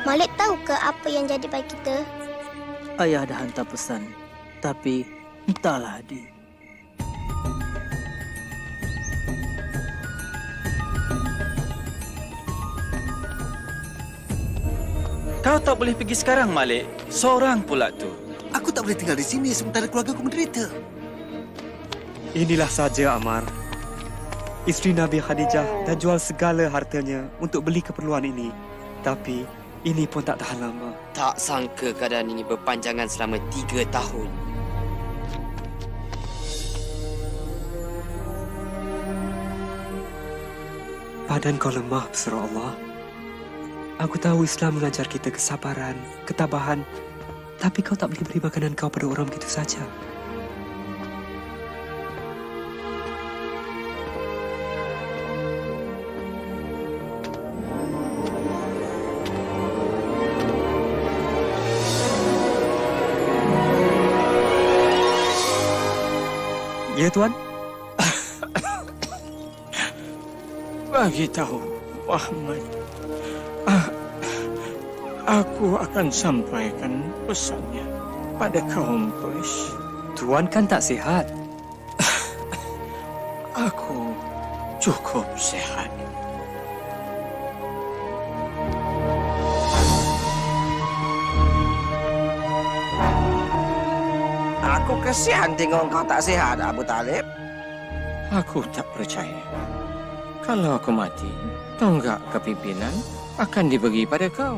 [SPEAKER 2] Malik tahu ke apa yang jadi pada kita?
[SPEAKER 10] Ayah dah hantar pesan. Tapi, entahlah, adik.
[SPEAKER 16] Kau tak boleh pergi sekarang, Malik. Seorang pula tu.
[SPEAKER 4] Aku tak boleh tinggal di sini sementara keluarga aku menderita.
[SPEAKER 10] Inilah saja, Ammar. Isteri Nabi Khadijah dah jual segala hartanya untuk beli keperluan ini. Tapi ini pun tak tahan lama.
[SPEAKER 12] Tak sangka keadaan ini berpanjangan selama 3 tahun.
[SPEAKER 10] Badan kau lemah, pesara Allah. Aku tahu Islam mengajar kita kesabaran, ketabahan. Tapi kau tak boleh beri makanan kau pada orang begitu saja. Ya, Tuan.
[SPEAKER 9] Bagi tahu Muhammad, aku akan sampaikan pesannya pada kaum Quraisy.
[SPEAKER 10] Tuan kan tak sihat.
[SPEAKER 9] Aku cukup sehat.
[SPEAKER 8] Aku kesian tengok kau tak sihat, Abu Talib.
[SPEAKER 9] Aku tak percaya. Kalau aku mati, tonggak kepimpinan akan dibagi pada kau.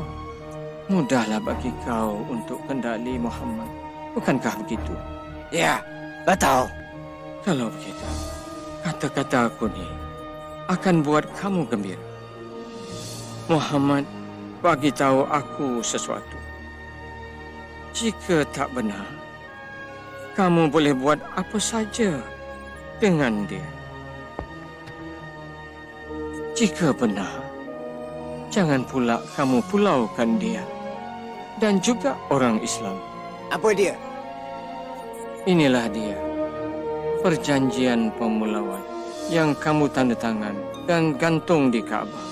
[SPEAKER 9] Mudahlah bagi kau untuk kendali Muhammad. Bukankah begitu?
[SPEAKER 8] Ya, betul.
[SPEAKER 9] Kalau begitu, kata-kata aku ni akan buat kamu gembira. Muhammad bagi tahu aku sesuatu. Jika tak benar, kamu boleh buat apa saja dengan dia. Jika benar, jangan pula kamu pulaukan dia dan juga orang Islam.
[SPEAKER 8] Apa dia?
[SPEAKER 9] Inilah dia, perjanjian pemulauan yang kamu tanda tangan dan gantung di Kaabah.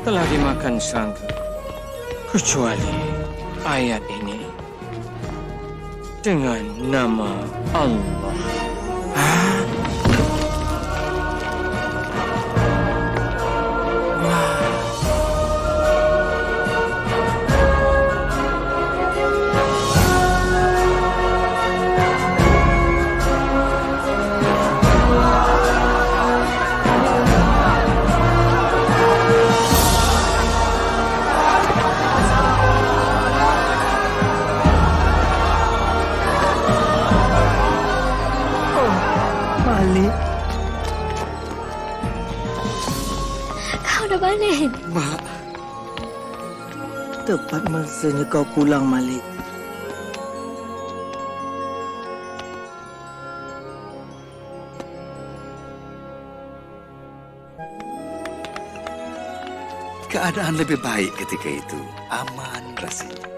[SPEAKER 9] Telah dimakan serangga, kecuali ayat ini dengan nama Allah.
[SPEAKER 10] Malik.
[SPEAKER 1] Kau dah balik.
[SPEAKER 10] Mak. Tepat masanya kau pulang, Malik.
[SPEAKER 4] Keadaan lebih baik ketika itu. Aman rasanya.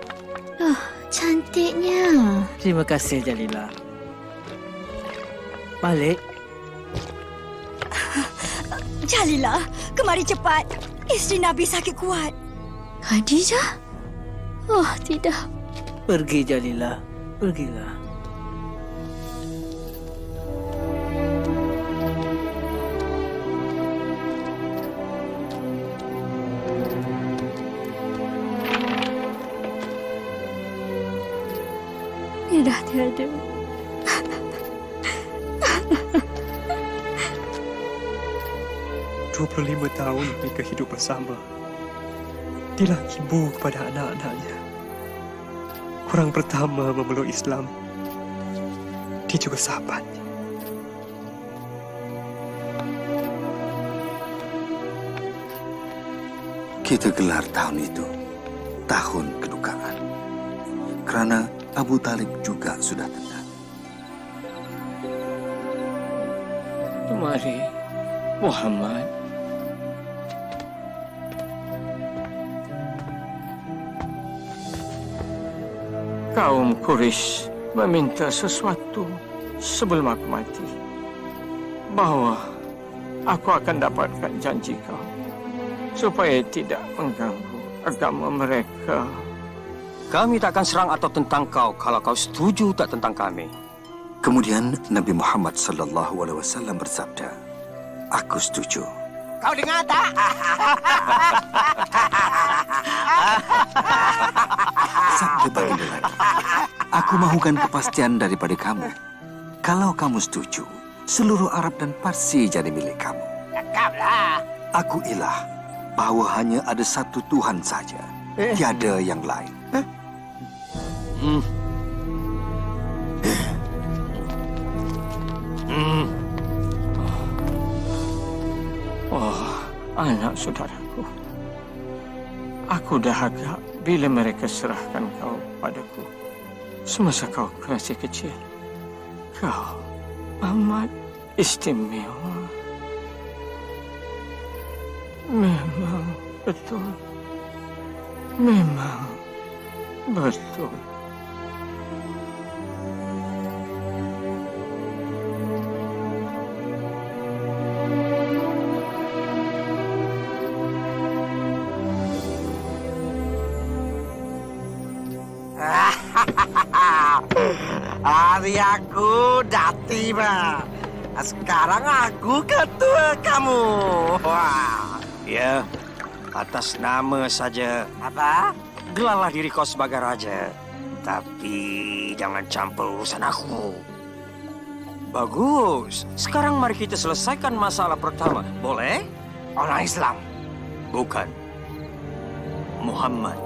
[SPEAKER 1] Oh, cantiknya.
[SPEAKER 10] Terima kasih, Jalila. Malik.
[SPEAKER 1] Jalila, kemari cepat. Isteri Nabi sakit kuat. Khadijah? Oh, tidak.
[SPEAKER 10] Pergi, Jalila. Pergilah.
[SPEAKER 1] Dia dah tiada.
[SPEAKER 10] Lima tahun mereka hidup bersama. Dialah ibu kepada anak-anaknya. Orang pertama memeluk Islam. Dia juga sahabatnya.
[SPEAKER 4] Kita gelar tahun itu tahun kedukaan. Kerana Abu Talib juga sudah tenang.
[SPEAKER 9] Mari, Muhammad. Kaum Quraisy meminta sesuatu sebelum aku mati. Bahawa aku akan dapatkan janji kau supaya tidak mengganggu agama mereka.
[SPEAKER 14] Kami tak akan serang atau tentang kau kalau kau setuju tak tentang kami.
[SPEAKER 4] Kemudian Nabi Muhammad sallallahu alaihi wasallam bersabda, "Aku setuju
[SPEAKER 11] Kau dengar tak?
[SPEAKER 4] Sabda baginda lagi. Aku mahukan kepastian daripada kamu. Kalau kamu setuju, seluruh Arab dan Parsi jadi milik kamu.
[SPEAKER 11] Cakaplah.
[SPEAKER 4] Aku ilah bahawa hanya ada satu Tuhan saja. Tiada yang lain.
[SPEAKER 9] Oh, anak saudaraku. Aku dahaga bila mereka serahkan kau padaku. Semasa kau masih kecil. Kau amat istimewa. Memang betul. Memang betul.
[SPEAKER 8] Hari aku dah tiba. Sekarang aku ketua kamu. Wah.
[SPEAKER 14] Ya, atas nama saja.
[SPEAKER 8] Apa?
[SPEAKER 14] Gelarlah diri kau sebagai raja. Tapi jangan campur urusan aku. Bagus. Sekarang mari kita selesaikan masalah pertama. Boleh?
[SPEAKER 8] Orang Islam.
[SPEAKER 14] Bukan. Muhammad.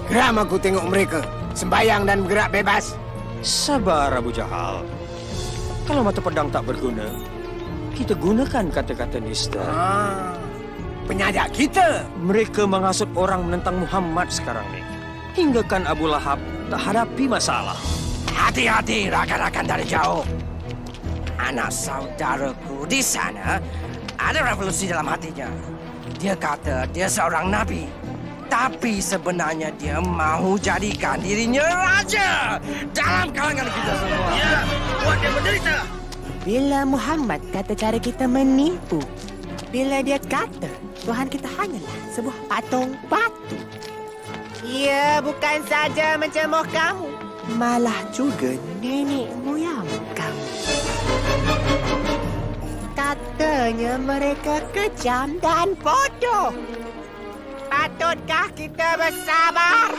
[SPEAKER 11] Geram aku tengok mereka. Sembayang dan bergerak bebas.
[SPEAKER 14] Sabar, Abu Jahal. Kalau mata pedang tak berguna, kita gunakan kata-kata nista.
[SPEAKER 11] Penyajak kita.
[SPEAKER 14] Mereka menghasut orang menentang Muhammad sekarang ni. Hinggakan Abu Lahab tak hadapi masalah.
[SPEAKER 8] Hati-hati rakan-rakan dari jauh. Anak saudaraku di sana ada revolusi dalam hatinya. Dia kata dia seorang nabi. Tapi sebenarnya dia mahu jadikan dirinya raja dalam kalangan kita semua.
[SPEAKER 11] Ya, buat dia menderita.
[SPEAKER 18] Bila Muhammad kata cara kita menipu. Bila dia kata Tuhan kita hanyalah sebuah patung batu. Ia bukan saja mencemoh kamu, malah juga nenek moyang kamu. Katanya mereka kejam dan bodoh. Patutkah kita bersabar?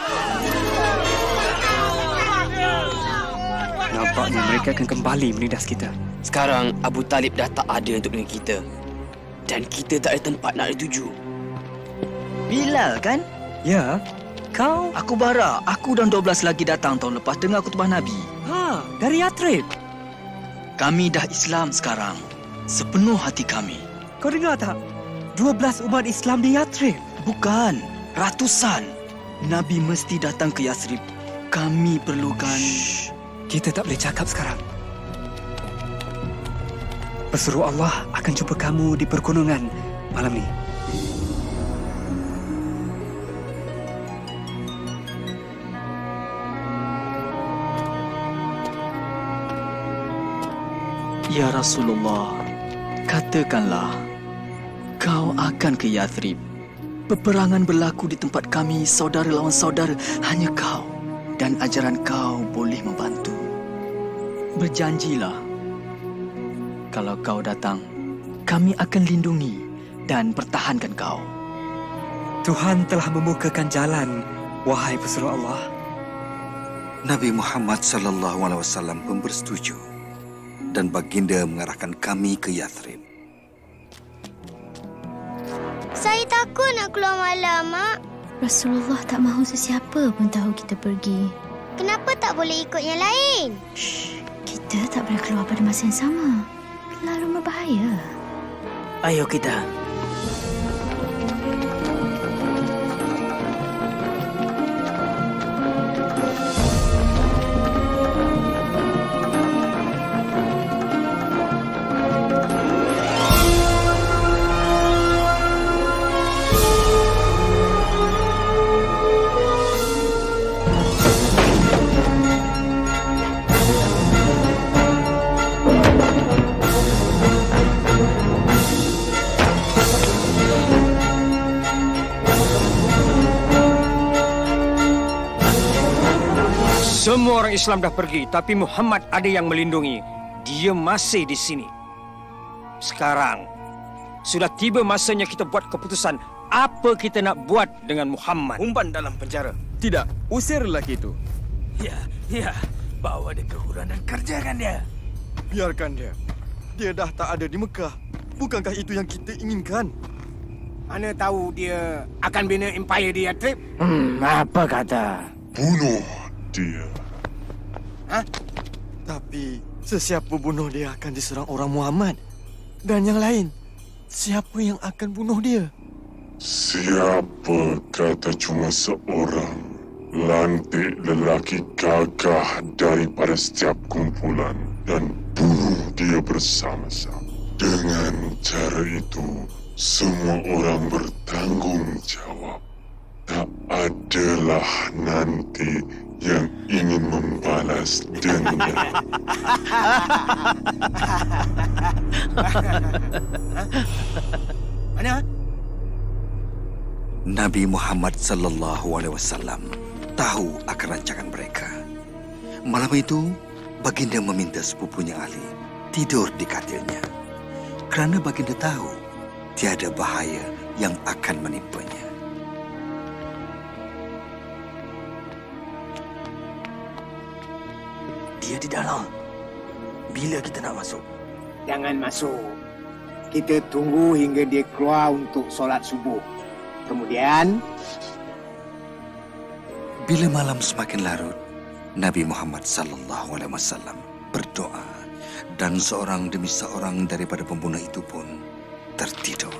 [SPEAKER 10] Nampaknya mereka akan kembali menindas kita.
[SPEAKER 12] Sekarang Abu Talib dah tak ada untuk dengan kita. Dan kita tak ada tempat nak dituju.
[SPEAKER 7] Bilal kan?
[SPEAKER 10] Ya. Kau?
[SPEAKER 7] Aku Bara. Aku dan 12 lagi datang tahun lepas dengar khutbah Nabi.
[SPEAKER 10] Ha, dari Yathrib.
[SPEAKER 7] Kami dah Islam sekarang. Sepenuh hati kami.
[SPEAKER 10] Kau dengar tak? 12 umat Islam di Yathrib.
[SPEAKER 7] Bukan, ratusan. Nabi mesti datang ke Yathrib. Kami perlukan... Shh. Kita tak boleh cakap sekarang. Pesuruh Allah akan jumpa kamu di pergunungan malam ni. Ya Rasulullah, katakanlah, kau akan ke Yathrib. Peperangan berlaku di tempat kami, saudara lawan saudara, hanya kau dan ajaran kau boleh membantu. Berjanjilah, kalau kau datang, kami akan lindungi dan pertahankan kau. Tuhan telah membukakan jalan, wahai pesuruh Allah.
[SPEAKER 4] Nabi Muhammad SAW pun bersetuju dan baginda mengarahkan kami ke Yathrib.
[SPEAKER 2] Saya takut nak keluar malam, Mak.
[SPEAKER 1] Rasulullah tak mahu sesiapa pun tahu kita pergi.
[SPEAKER 2] Kenapa tak boleh ikut yang lain?
[SPEAKER 1] Shh, kita tak boleh keluar pada masa yang sama. Terlalu berbahaya.
[SPEAKER 7] Ayo kita.
[SPEAKER 14] Semua orang Islam dah pergi, tapi Muhammad ada yang melindungi. Dia masih di sini. Sekarang, sudah tiba masanya kita buat keputusan apa kita nak buat dengan Muhammad.
[SPEAKER 11] Umpan dalam penjara.
[SPEAKER 13] Tidak, usir lelaki itu.
[SPEAKER 11] Ya. Bawa dia ke hutan dan kerjakan dia.
[SPEAKER 13] Biarkan dia. Dia dah tak ada di Mekah. Bukankah itu yang kita inginkan?
[SPEAKER 11] Mana tahu dia akan bina empire dia, Trip?
[SPEAKER 8] Apa kata?
[SPEAKER 15] Bunuh dia.
[SPEAKER 13] Tapi sesiapa bunuh dia akan diserang orang Muhammad. Dan yang lain, siapa yang akan bunuh dia?
[SPEAKER 15] Siapa kata cuma seorang lantik lelaki gagah daripada setiap kumpulan dan bunuh dia bersama-sama. Dengan cara itu, semua orang bertanggungjawab. Tak adalah nanti yang ingin membalas dendam.
[SPEAKER 11] Mana?
[SPEAKER 4] Nabi Muhammad sallallahu alaihi wasallam tahu akan rancangan mereka. Malam itu, baginda meminta sepupunya Ali tidur di katilnya. Kerana baginda tahu tiada bahaya yang akan menimpanya.
[SPEAKER 11] Dia di dalam. Bila kita nak masuk? Jangan masuk. Kita tunggu hingga dia keluar untuk solat subuh. Kemudian,
[SPEAKER 4] Bila malam semakin larut, Nabi Muhammad sallallahu alaihi wasallam berdoa dan seorang demi seorang daripada pembunuh itu pun tertidur.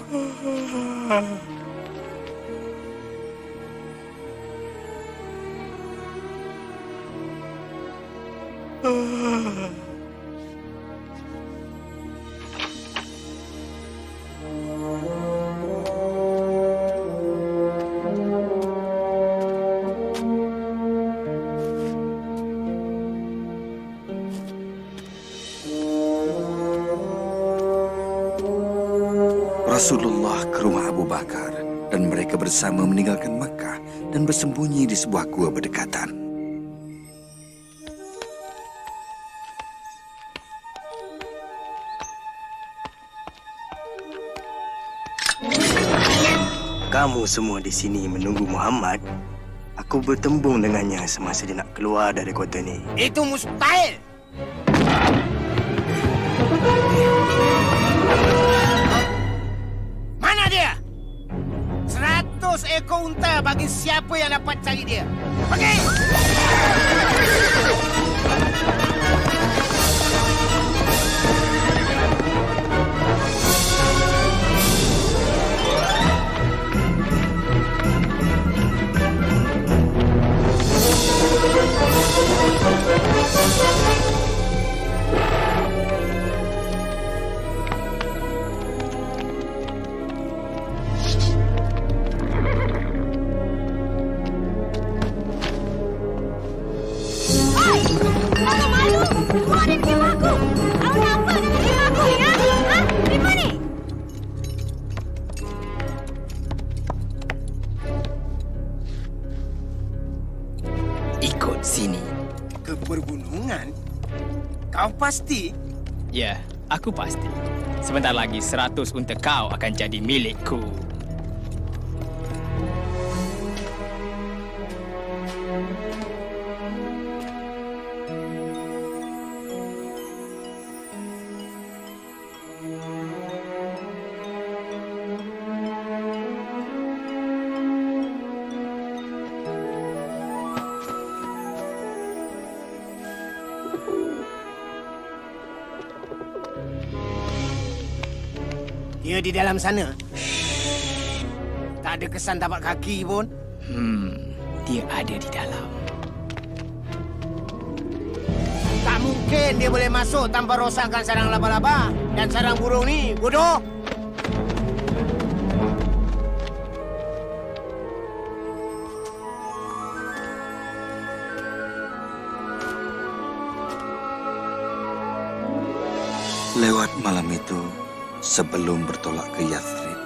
[SPEAKER 4] Rasulullah ke rumah Abu Bakar dan mereka bersama meninggalkan Makkah dan bersembunyi di sebuah gua berdekatan.
[SPEAKER 11] kamu semua di sini menunggu Muhammad. Aku bertembung dengannya semasa dia nak keluar dari kota ni. Itu mustahil! Mana dia? 100 ekor unta bagi siapa yang dapat cari dia. Pergi!
[SPEAKER 5] Ikut sini.
[SPEAKER 11] Ke pergunungan? Kau pasti?
[SPEAKER 5] Ya, aku pasti. Sebentar lagi 100 unta kau akan jadi milikku.
[SPEAKER 11] Dia di dalam sana. Tak ada kesan tapak kaki pun.
[SPEAKER 5] Dia ada di dalam.
[SPEAKER 11] Tak mungkin dia boleh masuk tanpa rosakkan sarang laba-laba dan sarang burung ni, bodoh.
[SPEAKER 4] Lewat malam itu, sebelum bertolak ke Yathrib,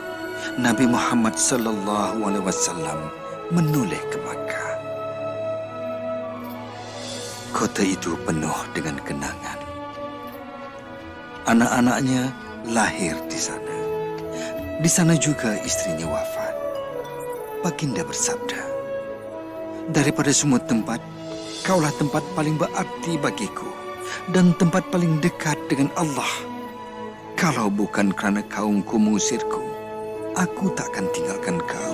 [SPEAKER 4] Nabi Muhammad sallallahu alaihi wasallam menoleh ke Makkah. Kota itu penuh dengan kenangan. Anak-anaknya lahir di sana. Di sana juga istrinya wafat. Baginda bersabda, daripada semua tempat, kaulah tempat paling berarti bagiku dan tempat paling dekat dengan Allah. Kalau bukan kerana kaumku mengusirku, aku takkan tinggalkan kau.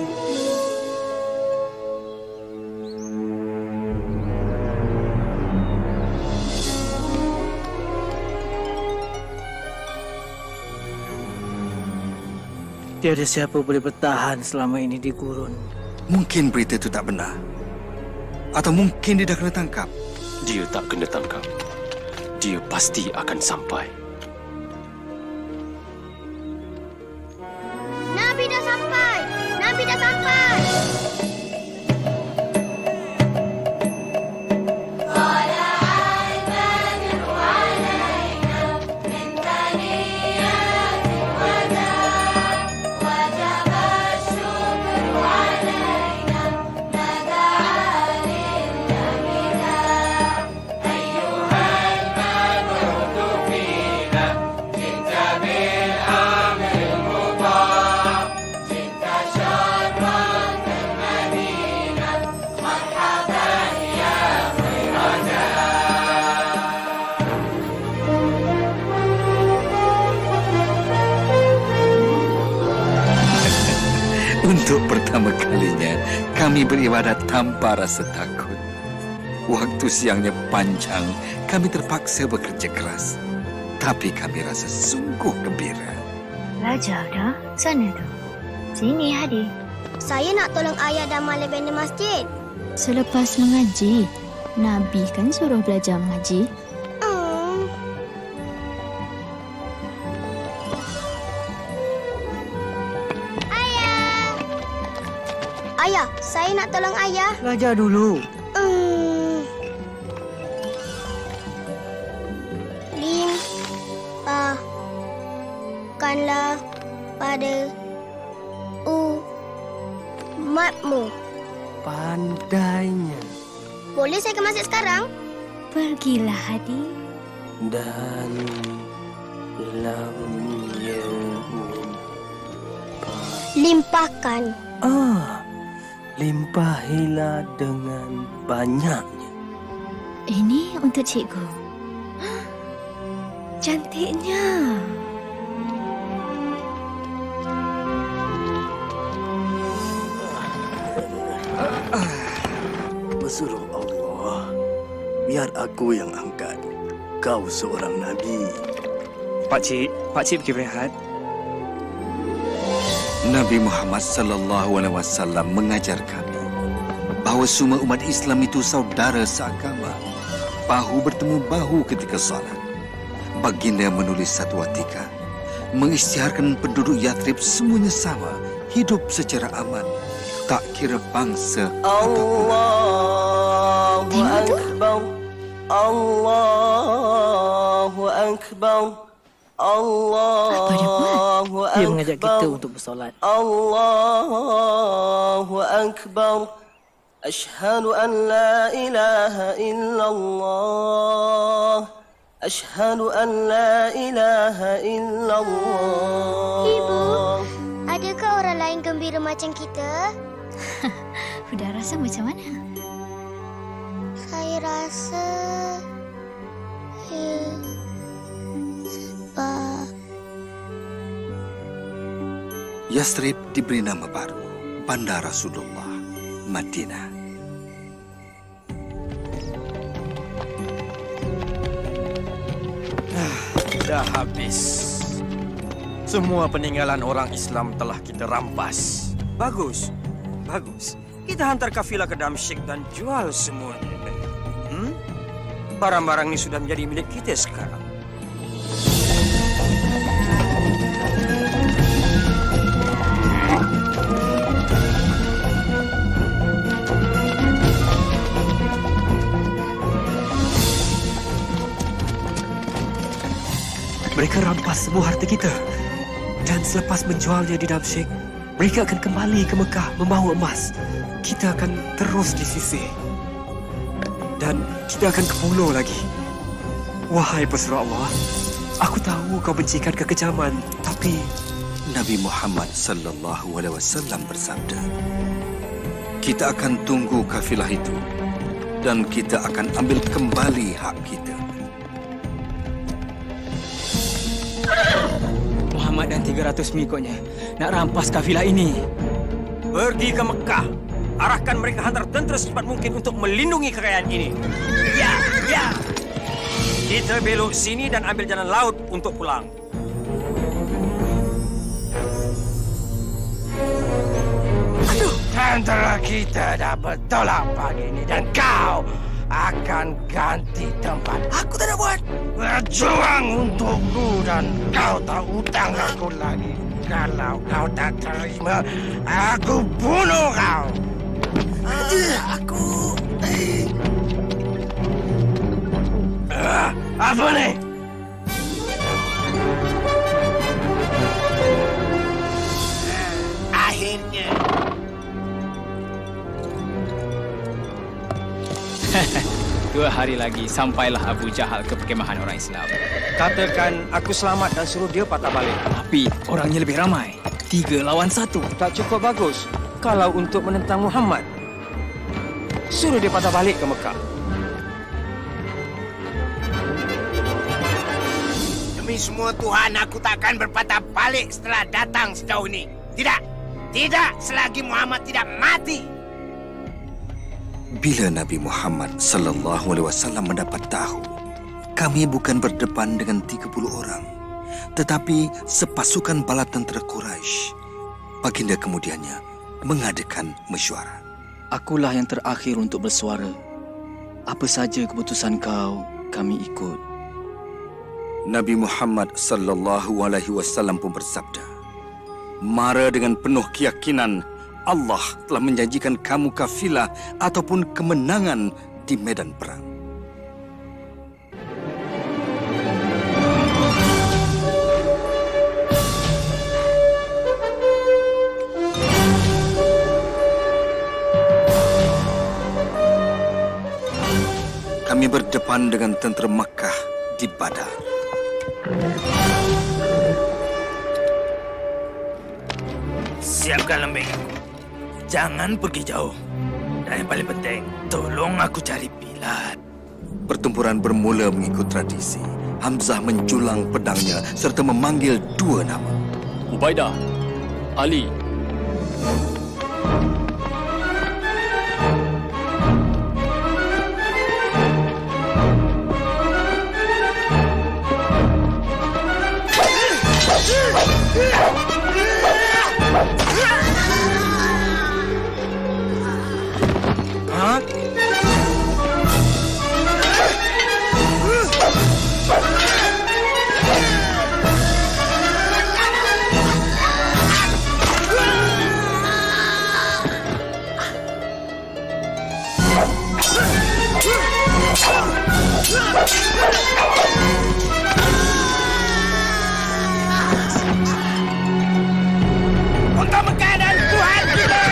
[SPEAKER 18] Tiada siapa boleh bertahan selama ini di gurun.
[SPEAKER 4] Mungkin berita itu tak benar. Atau mungkin dia dah kena tangkap.
[SPEAKER 15] Dia tak kena tangkap. Dia pasti akan sampai.
[SPEAKER 2] Nabi dah sampai! Nabi dah sampai!
[SPEAKER 4] Untuk pertama kalinya, kami beribadat tanpa rasa takut. Waktu siangnya panjang, kami terpaksa bekerja keras. Tapi kami rasa sungguh gembira.
[SPEAKER 2] Raja dah? Sana tu. Sini, Hadi. Saya nak tolong ayah dan Malik bina masjid.
[SPEAKER 1] Selepas mengaji, Nabi kan suruh belajar mengaji.
[SPEAKER 2] Ayah, saya nak tolong ayah.
[SPEAKER 18] Belajar dulu.
[SPEAKER 2] Limpahkanlah pada umatmu.
[SPEAKER 18] Pandainya.
[SPEAKER 2] Boleh saya ke masjid sekarang?
[SPEAKER 1] Pergilah, Hadi.
[SPEAKER 18] Dan lam
[SPEAKER 2] Limpahkan.
[SPEAKER 18] Limpahilah dengan banyaknya.
[SPEAKER 1] Ini untuk cikgu. Cantiknya.
[SPEAKER 19] Bersuruh Allah, biar aku yang angkat. Kau seorang Nabi.
[SPEAKER 10] Pakcik pergi berehat.
[SPEAKER 4] Nabi Muhammad sallallahu alaihi wasallam mengajar kami bahawa semua umat Islam itu saudara seagama, bahu bertemu bahu ketika salat. Baginda menulis satu watika mengisytiharkan penduduk Yathrib semuanya sama, hidup secara aman, tak kira bangsa
[SPEAKER 18] Allahu Akbar. Allahu Akbar. Allahu Akbar. Dia mengajak kita untuk bersolat. Allahu Akbar. Ashhadu an la ilaha illallah. Ashhadu an la ilaha illallah.
[SPEAKER 2] Ibu, adakah orang lain gembira macam kita?
[SPEAKER 1] Sudah rasa macam mana?
[SPEAKER 2] Saya rasa
[SPEAKER 4] Yathrib diberi nama baru, Bandar Rasulullah, Madinah.
[SPEAKER 5] Dah habis. Semua peninggalan orang Islam telah kita rampas.
[SPEAKER 14] Bagus. Kita hantar kafilah ke Damsyik dan jual semuanya. Barang-barang ini sudah menjadi milik kita sekarang.
[SPEAKER 10] Mereka rampas semua harta kita. Dan selepas menjualnya di Damsyik, mereka akan kembali ke Mekah membawa emas. Kita akan terus disisih. Dan kita akan ke pulau lagi. Wahai pesuruh Allah, aku tahu kau bencikan kekejaman, tapi
[SPEAKER 4] Nabi Muhammad sallallahu alaihi wasallam bersabda, kita akan tunggu kafilah itu dan kita akan ambil kembali hak kita.
[SPEAKER 14] Muhammad dan 300 mengikutnya nak rampas kafilah ini. Pergi ke Mekah. Arahkan mereka hantar tentera secepat mungkin untuk melindungi kekayaan ini. Ya, ya. Kita belok sini dan ambil jalan laut untuk pulang.
[SPEAKER 3] Tentera kita dah bertolak pagi ini dan kau akan ganti tempat. Aku tak nak buat. Berjuang untukku dan kau tak hutang aku lagi. Kalau kau tak terima, aku bunuh kau. Apa ni?
[SPEAKER 18] Akhirnya.
[SPEAKER 9] 2 hari lagi sampailah Abu Jahal ke perkemahan orang Islam.
[SPEAKER 14] Katakan aku selamat dan suruh dia patah balik.
[SPEAKER 9] Tapi orangnya lebih ramai. 3 lawan 1.
[SPEAKER 14] Tak cukup bagus. Kalau untuk menentang Muhammad, suruh dia patah balik ke Mekah.
[SPEAKER 11] Demi semua Tuhan, aku takkan berpatah balik setelah datang sejauh ini. Tidak. Tidak selagi Muhammad tidak mati.
[SPEAKER 4] Bila Nabi Muhammad sallallahu alaihi wasallam mendapat tahu, kami bukan berdepan dengan 30 orang, tetapi sepasukan bala tentera Quraisy. Baginda kemudiannya mengadakan mesyuarat.
[SPEAKER 7] Akulah yang terakhir untuk bersuara. Apa saja keputusan kau, kami ikut.
[SPEAKER 4] Nabi Muhammad sallallahu alaihi wasallam pun bersabda, mara dengan penuh keyakinan Allah telah menjanjikan kamu kafilah ataupun kemenangan di medan perang. Kami berdepan dengan tentera Makkah di Badar.
[SPEAKER 11] Siapkan lembing. Jangan pergi jauh. Dan yang paling penting, tolong aku cari Bilal.
[SPEAKER 4] Pertempuran bermula mengikut tradisi. Hamzah menjulang pedangnya serta memanggil 2 nama.
[SPEAKER 15] Ubaidah, Ali.
[SPEAKER 11] Untuk Mekah dan Tuhan kita.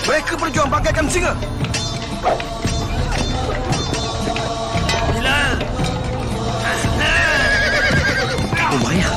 [SPEAKER 3] Mereka berjuang bagaikan singa.
[SPEAKER 11] Bilal.
[SPEAKER 3] Umayyah.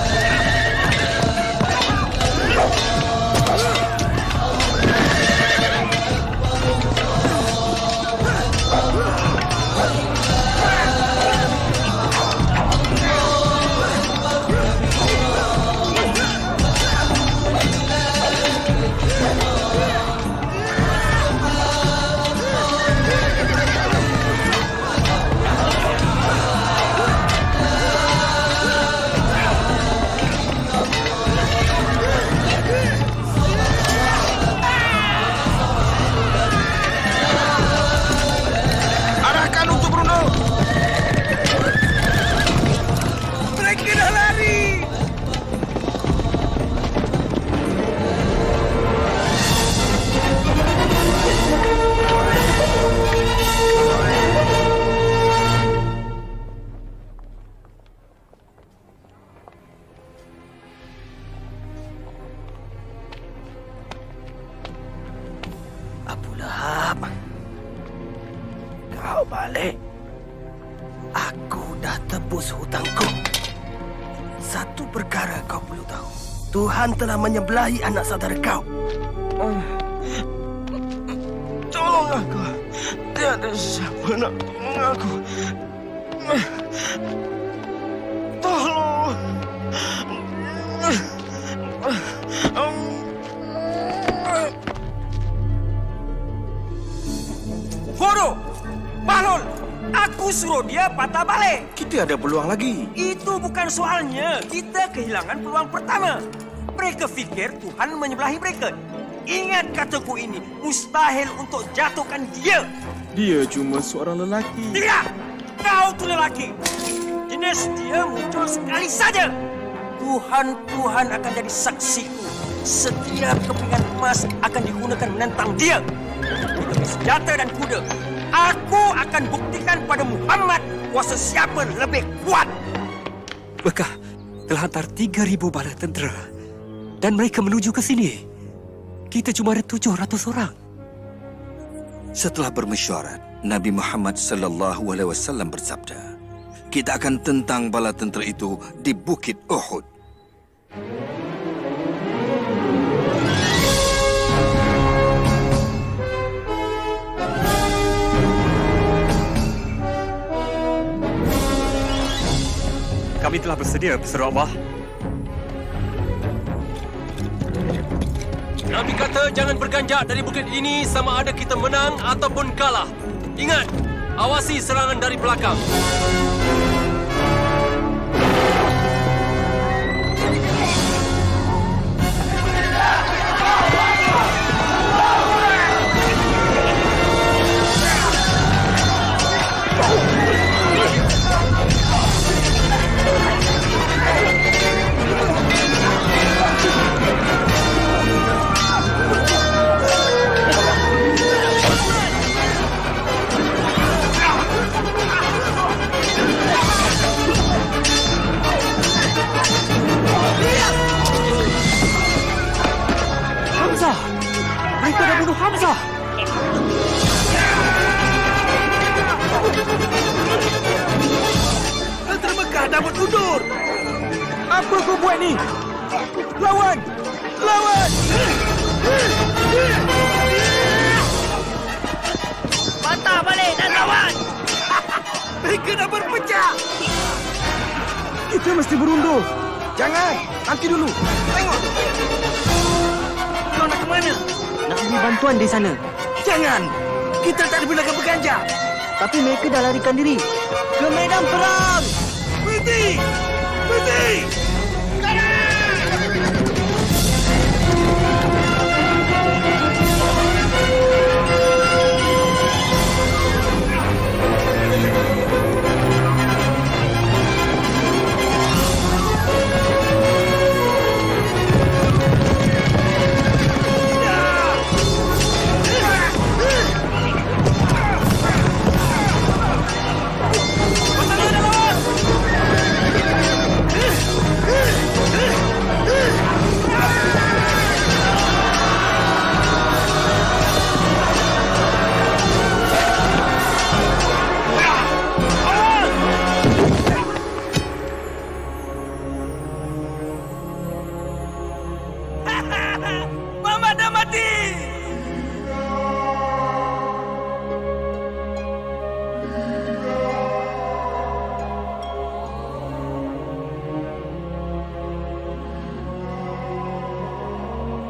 [SPEAKER 11] balik. Aku dah tebus hutangku. Satu perkara kau perlu tahu. Tuhan telah menyembelahi anak saudara kau.
[SPEAKER 3] Tolong aku. Tiada siapa nak tolong aku. Tolong.
[SPEAKER 8] Bodoh! Bahlul! Aku suruh dia patah balik.
[SPEAKER 3] Kita ada peluang lagi.
[SPEAKER 8] Itu bukan soalnya. Kita kehilangan peluang pertama. Mereka fikir Tuhan menyembelahi mereka. Ingat kataku ini, mustahil untuk jatuhkan dia.
[SPEAKER 13] Dia cuma seorang lelaki.
[SPEAKER 8] Tidak! Kau tu lelaki. Jenis dia muncul sekali saja. Tuhan akan jadi saksiku. Setiap kepingan emas akan digunakan menentang dia. Dengan senjata dan kuda. Aku akan buktikan pada Muhammad kuasa siapa lebih kuat.
[SPEAKER 10] Bekah telah hantar 3,000 bala tentera dan mereka menuju ke sini. Kita cuma ada 700 orang.
[SPEAKER 4] Setelah bermesyuarat, Nabi Muhammad SAW bersabda, kita akan tentang bala tentera itu di Bukit Uhud.
[SPEAKER 10] Kami telah bersedia, Pesuruh Allah.
[SPEAKER 15] Nabi kata jangan berganjak dari bukit ini sama ada kita menang ataupun kalah. Ingat, awasi serangan dari belakang.
[SPEAKER 10] Hamzah! Mereka dah bunuh Hamzah!
[SPEAKER 3] Tentera Mekah dah mundur.
[SPEAKER 10] Apa kau buat ni? Lawan! Lawan!
[SPEAKER 8] Patah balik dan lawan!
[SPEAKER 3] Mereka dah berpecah.
[SPEAKER 10] Kita mesti berundur.
[SPEAKER 3] Jangan, nanti dulu. Tengok.
[SPEAKER 8] Kau nak ke mana?
[SPEAKER 18] Nak beri bantuan di sana.
[SPEAKER 3] Jangan. Kita tak dibenarkan berganjak.
[SPEAKER 18] Tapi mereka dah larikan diri. Ke medan perang!
[SPEAKER 3] Berhenti! Berhenti!
[SPEAKER 8] Muhammad dah mati!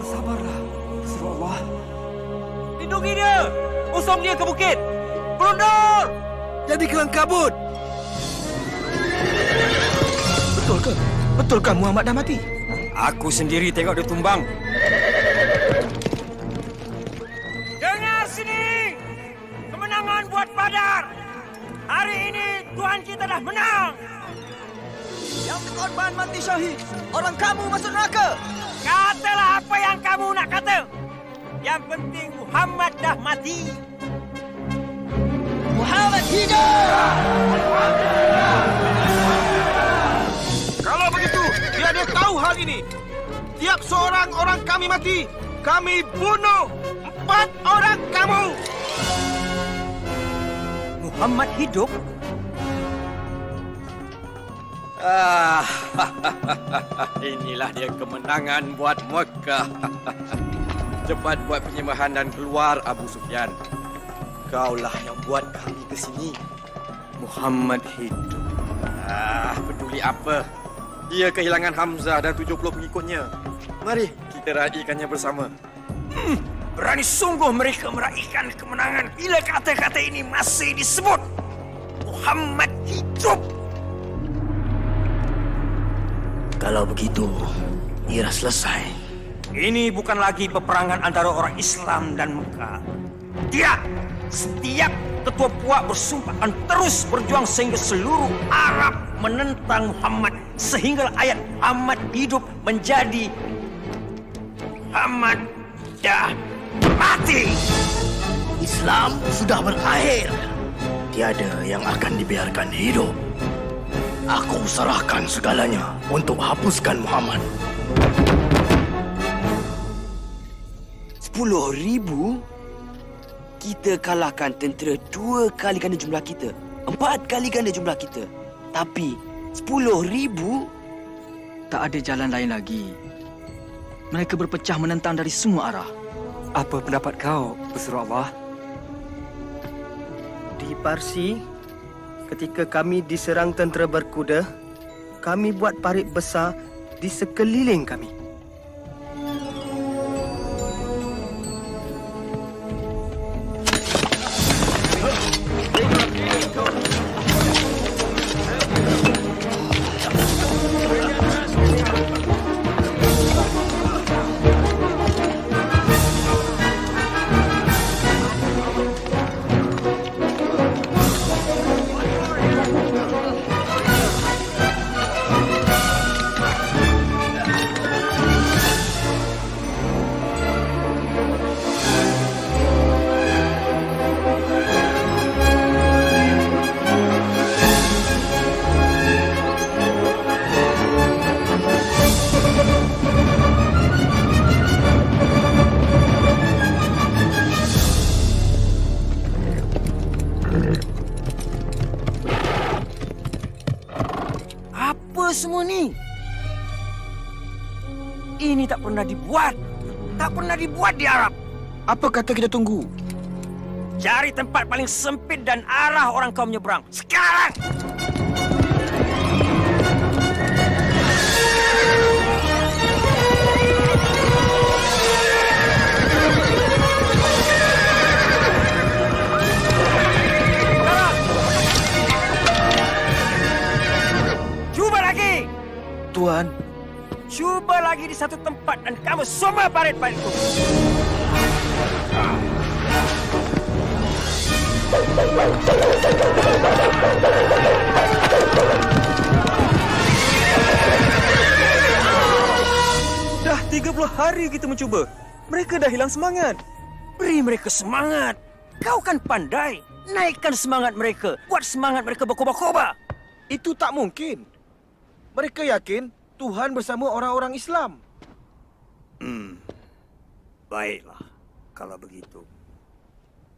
[SPEAKER 10] Sabarlah, Pesuruh Allah.
[SPEAKER 8] Lindungi dia! Usung dia ke bukit! Berundur!
[SPEAKER 3] Jadi kelang kabut. Betulkah? Betulkah Muhammad dah mati?
[SPEAKER 14] Aku sendiri tengok dia tumbang.
[SPEAKER 8] Dengar sini! Kemenangan buat Badar! Hari ini Tuhan kita dah menang!
[SPEAKER 18] Yang berkorban mati syahid. Orang kamu masuk neraka.
[SPEAKER 8] Katalah apa yang kamu nak kata. Yang penting Muhammad dah mati.
[SPEAKER 18] Muhammad hidup!
[SPEAKER 3] Kalau begitu, biar dia tahu hal ini. Tiap seorang orang kami mati, kami bunuh 4 orang kamu.
[SPEAKER 14] Muhammad hidup?
[SPEAKER 5] Inilah dia kemenangan buat Mekah. Cepat buat penyembahan dan keluar, Abu Sufyan. Kaulah yang buat kami ke sini.
[SPEAKER 14] Muhammad hidup.
[SPEAKER 5] Peduli apa? Dia kehilangan Hamzah dan 70 pengikutnya. Mari kita raikannya bersama.
[SPEAKER 14] Berani sungguh mereka meraihkan kemenangan bila kata-kata ini masih disebut. Muhammad hidup.
[SPEAKER 19] Kalau begitu, ia selesai.
[SPEAKER 14] Ini bukan lagi peperangan antara orang Islam dan Mekah. Tidak. Setiap ketua puak bersumpah akan terus berjuang sehingga seluruh Arab menentang Muhammad. Sehingga ayat Muhammad hidup menjadi Muhammad dah mati.
[SPEAKER 19] Islam sudah berakhir. Tiada yang akan dibiarkan hidup. Aku serahkan segalanya untuk hapuskan Muhammad.
[SPEAKER 12] 10,000? Kita kalahkan tentera 2 kali ganda jumlah kita. 4 kali ganda jumlah kita. Tapi 10,000?
[SPEAKER 7] Tak ada jalan lain lagi. Mereka berpecah menentang dari semua arah.
[SPEAKER 10] Apa pendapat kau, Pesuruh Allah?
[SPEAKER 11] Di Parsi, ketika kami diserang tentera berkuda, kami buat parit besar di sekeliling kami.
[SPEAKER 14] Apa semua ni? Ini tak pernah dibuat. Tak pernah dibuat di Arab.
[SPEAKER 5] Apa kata kita tunggu?
[SPEAKER 14] Cari tempat paling sempit dan arah orang kau menyeberang. Sekarang! Cuba lagi!
[SPEAKER 5] Tuan.
[SPEAKER 14] Cuba lagi di satu tempat dan kamu semua parit-paritku.
[SPEAKER 10] Dah 30 hari kita mencuba. Mereka dah hilang semangat.
[SPEAKER 14] Beri mereka semangat. Kau kan pandai. Naikkan semangat mereka. Buat semangat mereka berkobar-kobar.
[SPEAKER 3] Itu tak mungkin. Mereka yakin Tuhan bersama orang-orang Islam.
[SPEAKER 14] Baiklah, kalau begitu.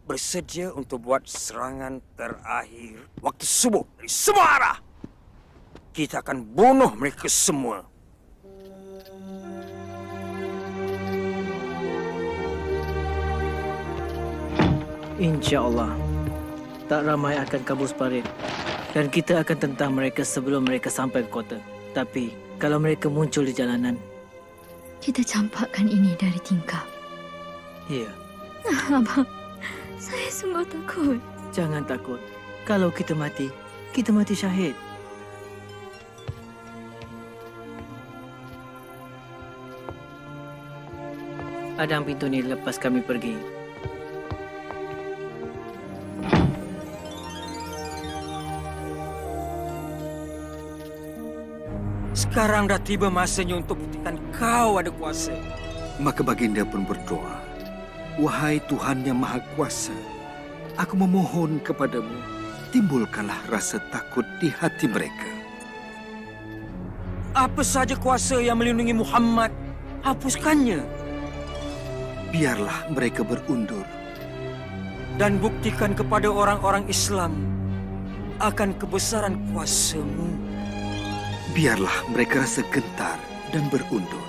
[SPEAKER 14] Bersedia untuk buat serangan terakhir waktu subuh dari semua arah. Kita akan bunuh mereka semua.
[SPEAKER 18] InsyaAllah, tak ramai akan kabus parit. Dan kita akan tentang mereka sebelum mereka sampai ke kota. Tapi, kalau mereka muncul di jalanan...
[SPEAKER 1] Kita campakkan ini dari tingkap.
[SPEAKER 18] Ya,
[SPEAKER 1] Abang, saya sungguh takut.
[SPEAKER 18] jangan takut. Kalau kita mati syahid. Hadang pintu ni lepas kami pergi.
[SPEAKER 14] Sekarang dah tiba masanya untuk buktikan kau ada kuasa.
[SPEAKER 4] Maka baginda pun berdoa, "Wahai Tuhan yang Maha Kuasa, aku memohon kepadamu, timbulkanlah rasa takut di hati mereka."
[SPEAKER 14] Apa saja kuasa yang melindungi Muhammad, hapuskannya.
[SPEAKER 4] Biarlah mereka berundur.
[SPEAKER 14] Dan buktikan kepada orang-orang Islam akan kebesaran kuasamu.
[SPEAKER 4] Biarlah mereka rasa gentar dan berundur.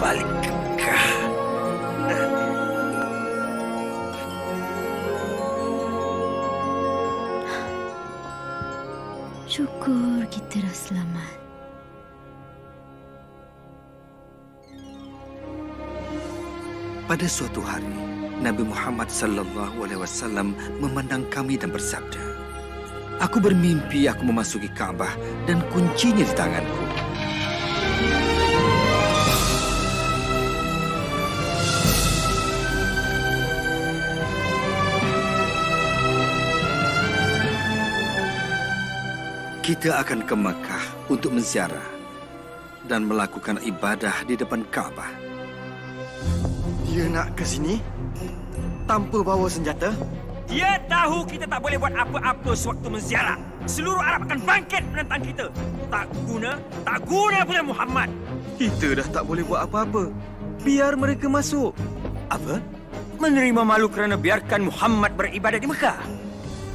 [SPEAKER 3] Balik ke Mekah.
[SPEAKER 2] Syukur kita dah selamat.
[SPEAKER 4] Pada suatu hari, Nabi Muhammad SAW memandang kami dan bersabda, "Aku bermimpi aku memasuki Kaabah dan kuncinya di tanganku. Kita akan ke Mekah untuk menziarah dan melakukan ibadah di depan Kaabah."
[SPEAKER 10] Dia nak ke sini tanpa bawa senjata?
[SPEAKER 14] Dia tahu kita tak boleh buat apa-apa sewaktu menziarah. Seluruh Arab akan bangkit menentang kita. Tak guna pula Muhammad.
[SPEAKER 10] Kita dah tak boleh buat apa-apa. Biar mereka masuk.
[SPEAKER 14] Apa? Menerima malu kerana biarkan Muhammad beribadat di Mekah?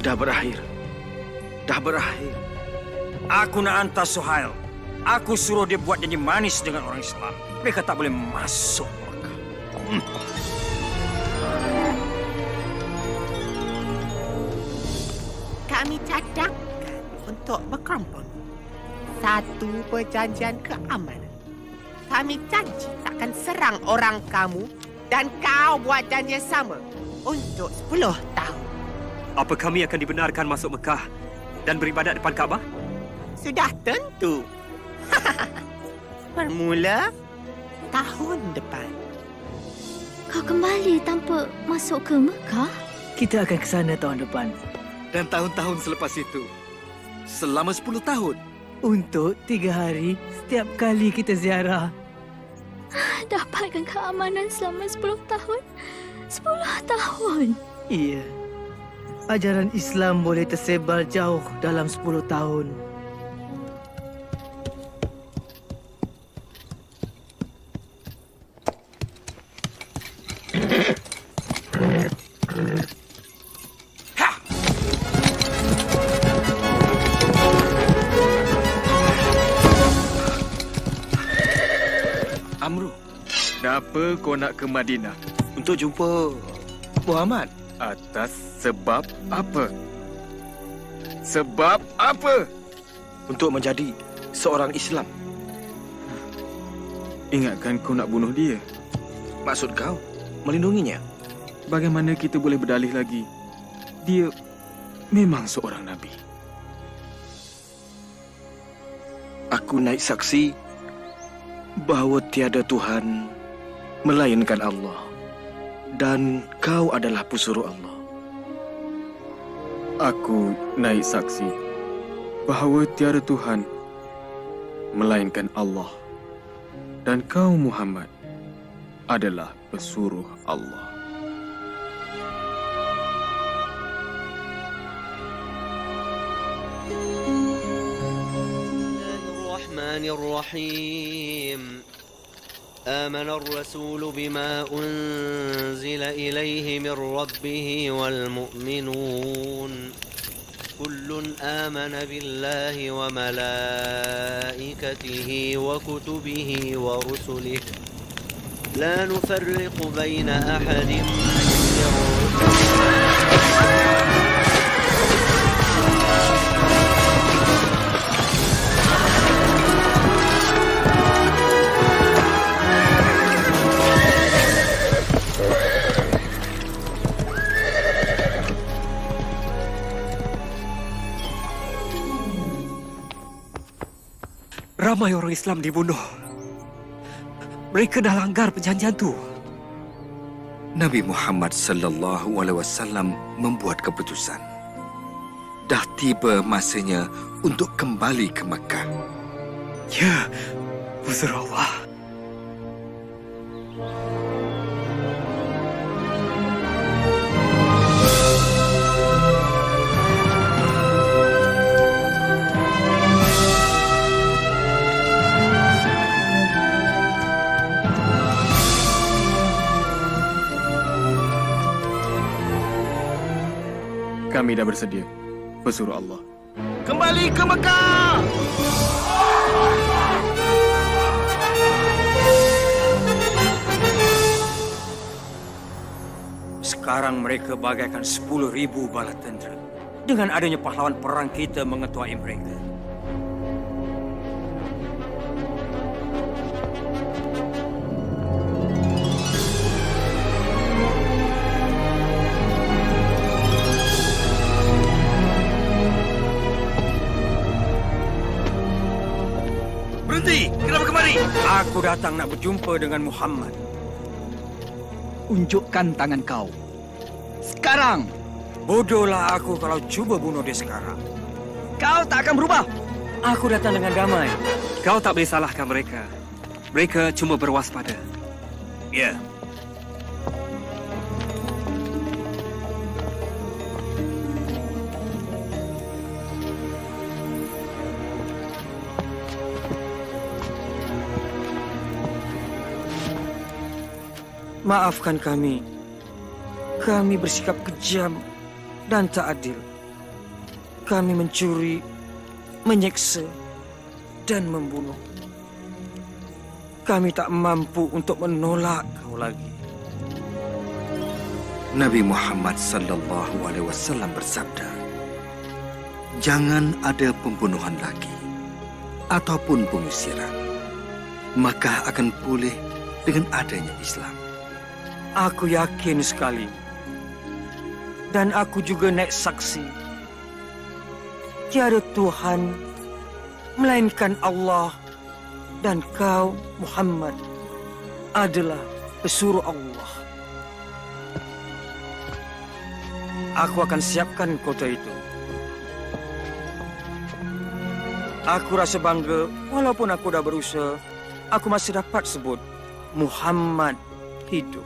[SPEAKER 10] Dah berakhir. Dah berakhir.
[SPEAKER 14] Aku nak hantar Suhail. Aku suruh dia buat janji manis dengan orang Islam. Mereka tak boleh masuk Mekah.
[SPEAKER 18] Kami cadangkan untuk berkerumpun. Satu perjanjian keamanan. Kami janji takkan serang orang kamu dan kau buat janji yang sama untuk 10 tahun.
[SPEAKER 10] Apa kami akan dibenarkan masuk Mekah dan beribadat depan Kaabah?
[SPEAKER 18] Sudah tentu. Bermula tahun depan.
[SPEAKER 2] Kau kembali tanpa masuk ke Mekah?
[SPEAKER 7] Kita akan ke sana tahun depan.
[SPEAKER 4] Dan tahun-tahun selepas itu, selama 10 tahun.
[SPEAKER 7] Untuk 3 hari setiap kali kita ziarah.
[SPEAKER 2] Dapatkan keamanan selama 10 tahun. 10 tahun.
[SPEAKER 7] Iya. Ajaran Islam boleh tersebar jauh dalam 10 tahun.
[SPEAKER 8] Amru.
[SPEAKER 13] Kenapa kau nak ke Madinah?
[SPEAKER 8] Untuk jumpa Muhammad.
[SPEAKER 13] Atas sebab apa? Sebab apa?
[SPEAKER 8] Untuk menjadi seorang Islam.
[SPEAKER 13] Ingatkan kau nak bunuh dia.
[SPEAKER 8] Maksud kau, melindunginya?
[SPEAKER 13] Bagaimana kita boleh berdalih lagi? Dia memang seorang Nabi.
[SPEAKER 8] Aku naik saksi bahawa tiada Tuhan melainkan Allah. Dan kau adalah pesuruh Allah.
[SPEAKER 13] Aku naik saksi bahawa tiada Tuhan melainkan Allah. Dan kau Muhammad adalah pesuruh Allah.
[SPEAKER 20] Bismillahirrahmanirrahim. آمن الرسول بما أنزل إليه من ربه والمؤمنون كل آمن بالله وملائكته وكتبه ورسله لا نفرق بين أحد من
[SPEAKER 3] Ramai orang Islam dibunuh. Mereka dah langgar perjanjian tu.
[SPEAKER 4] Nabi Muhammad sallallahu alaihi wasallam membuat keputusan. Dah tiba masanya untuk kembali ke Makkah.
[SPEAKER 3] Ya, pesuruh Allah.
[SPEAKER 13] Kami dah bersedia, pesuruh Allah.
[SPEAKER 8] Kembali ke Mekah!
[SPEAKER 14] Sekarang mereka bagaikan 10,000 bala tentera. Dengan adanya pahlawan perang kita mengetuai mereka.
[SPEAKER 8] Berhenti! Kenapa kemari?
[SPEAKER 14] Aku datang nak berjumpa dengan Muhammad.
[SPEAKER 7] Unjukkan tangan kau. Sekarang!
[SPEAKER 14] Bodohlah aku kalau cuba bunuh dia sekarang.
[SPEAKER 3] Kau tak akan berubah.
[SPEAKER 14] Aku datang dengan damai.
[SPEAKER 3] Kau tak boleh salahkan mereka. Mereka cuma berwaspada.
[SPEAKER 14] Ya. Maafkan kami. Kami bersikap kejam dan tak adil. Kami mencuri, menyeksa, dan membunuh. Kami tak mampu untuk menolak kau lagi.
[SPEAKER 4] Nabi Muhammad sallallahu alaihi wasallam bersabda, jangan ada pembunuhan lagi ataupun pengusiran, maka akan pulih dengan adanya Islam.
[SPEAKER 14] Aku yakin sekali. Dan aku juga naik saksi. Tiada Tuhan melainkan Allah, dan kau Muhammad adalah pesuruh Allah. Aku akan siapkan kota itu. Aku rasa bangga walaupun aku dah berusaha, aku masih dapat sebut Muhammad hidup.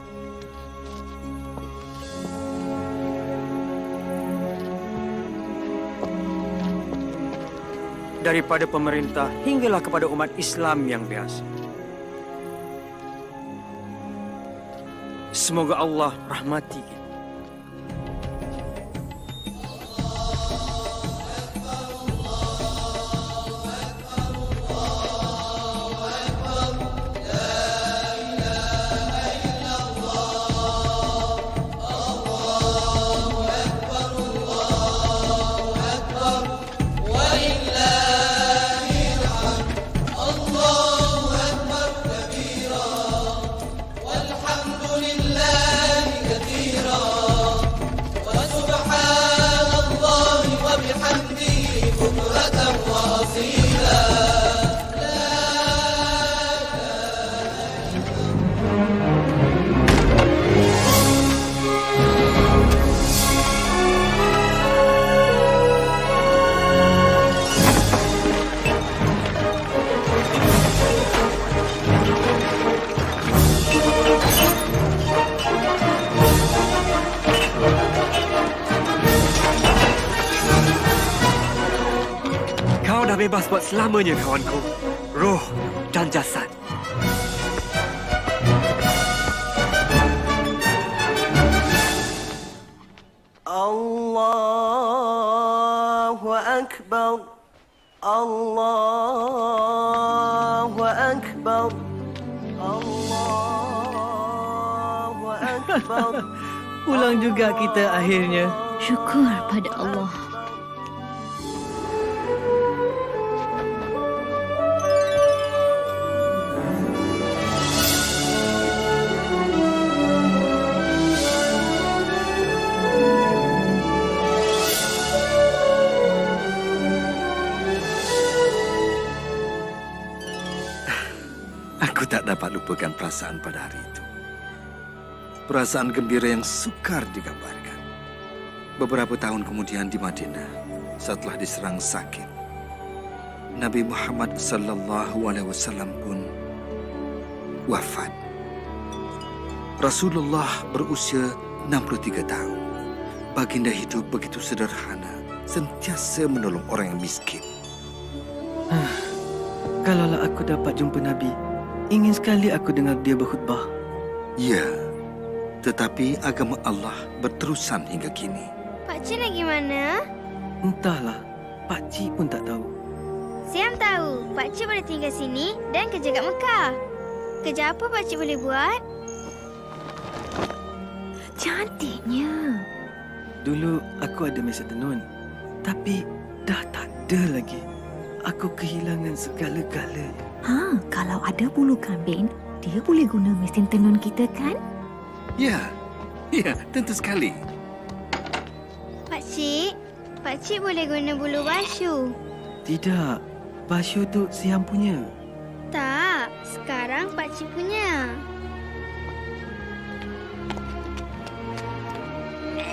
[SPEAKER 14] Daripada pemerintah hinggalah kepada umat Islam yang biasa. Semoga Allah rahmati kita.
[SPEAKER 10] bebas buat selamanya, kawanku. Roh dan jasad.
[SPEAKER 12] Allahu Akbar. Allahu Akbar. Allahu Akbar.
[SPEAKER 7] Pulang juga kita akhirnya.
[SPEAKER 1] Syukur pada Allah.
[SPEAKER 4] Aku tak dapat lupakan perasaan pada hari itu. Perasaan gembira yang sukar digambarkan. Beberapa tahun kemudian di Madinah, setelah diserang sakit, Nabi Muhammad SAW pun wafat. Rasulullah berusia 63 tahun. Baginda hidup begitu sederhana, sentiasa menolong orang yang miskin.
[SPEAKER 7] Kalaulah aku dapat jumpa Nabi, ingin sekali aku dengar dia berkhutbah.
[SPEAKER 4] Ya, tetapi agama Allah berterusan hingga kini.
[SPEAKER 2] Pakcik lagi mana?
[SPEAKER 7] Entahlah, Pakcik pun tak tahu.
[SPEAKER 2] Siam tahu, Pakcik boleh tinggal sini dan kerja kat Mekah. Kerja apa Pakcik boleh buat?
[SPEAKER 1] Cantiknya.
[SPEAKER 7] Dulu aku ada mesin tenun, tapi dah tak ada lagi. Aku kehilangan segala-galanya.
[SPEAKER 1] Kalau ada bulu kambing, dia boleh guna mesin tenun kita kan?
[SPEAKER 4] Ya, tentu sekali.
[SPEAKER 2] Pakcik boleh guna bulu basyu.
[SPEAKER 7] Tidak, Basyu tu Siam punya.
[SPEAKER 2] Tak, sekarang Pakcik punya.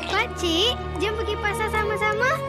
[SPEAKER 2] Pakcik, jom pergi pasar sama-sama.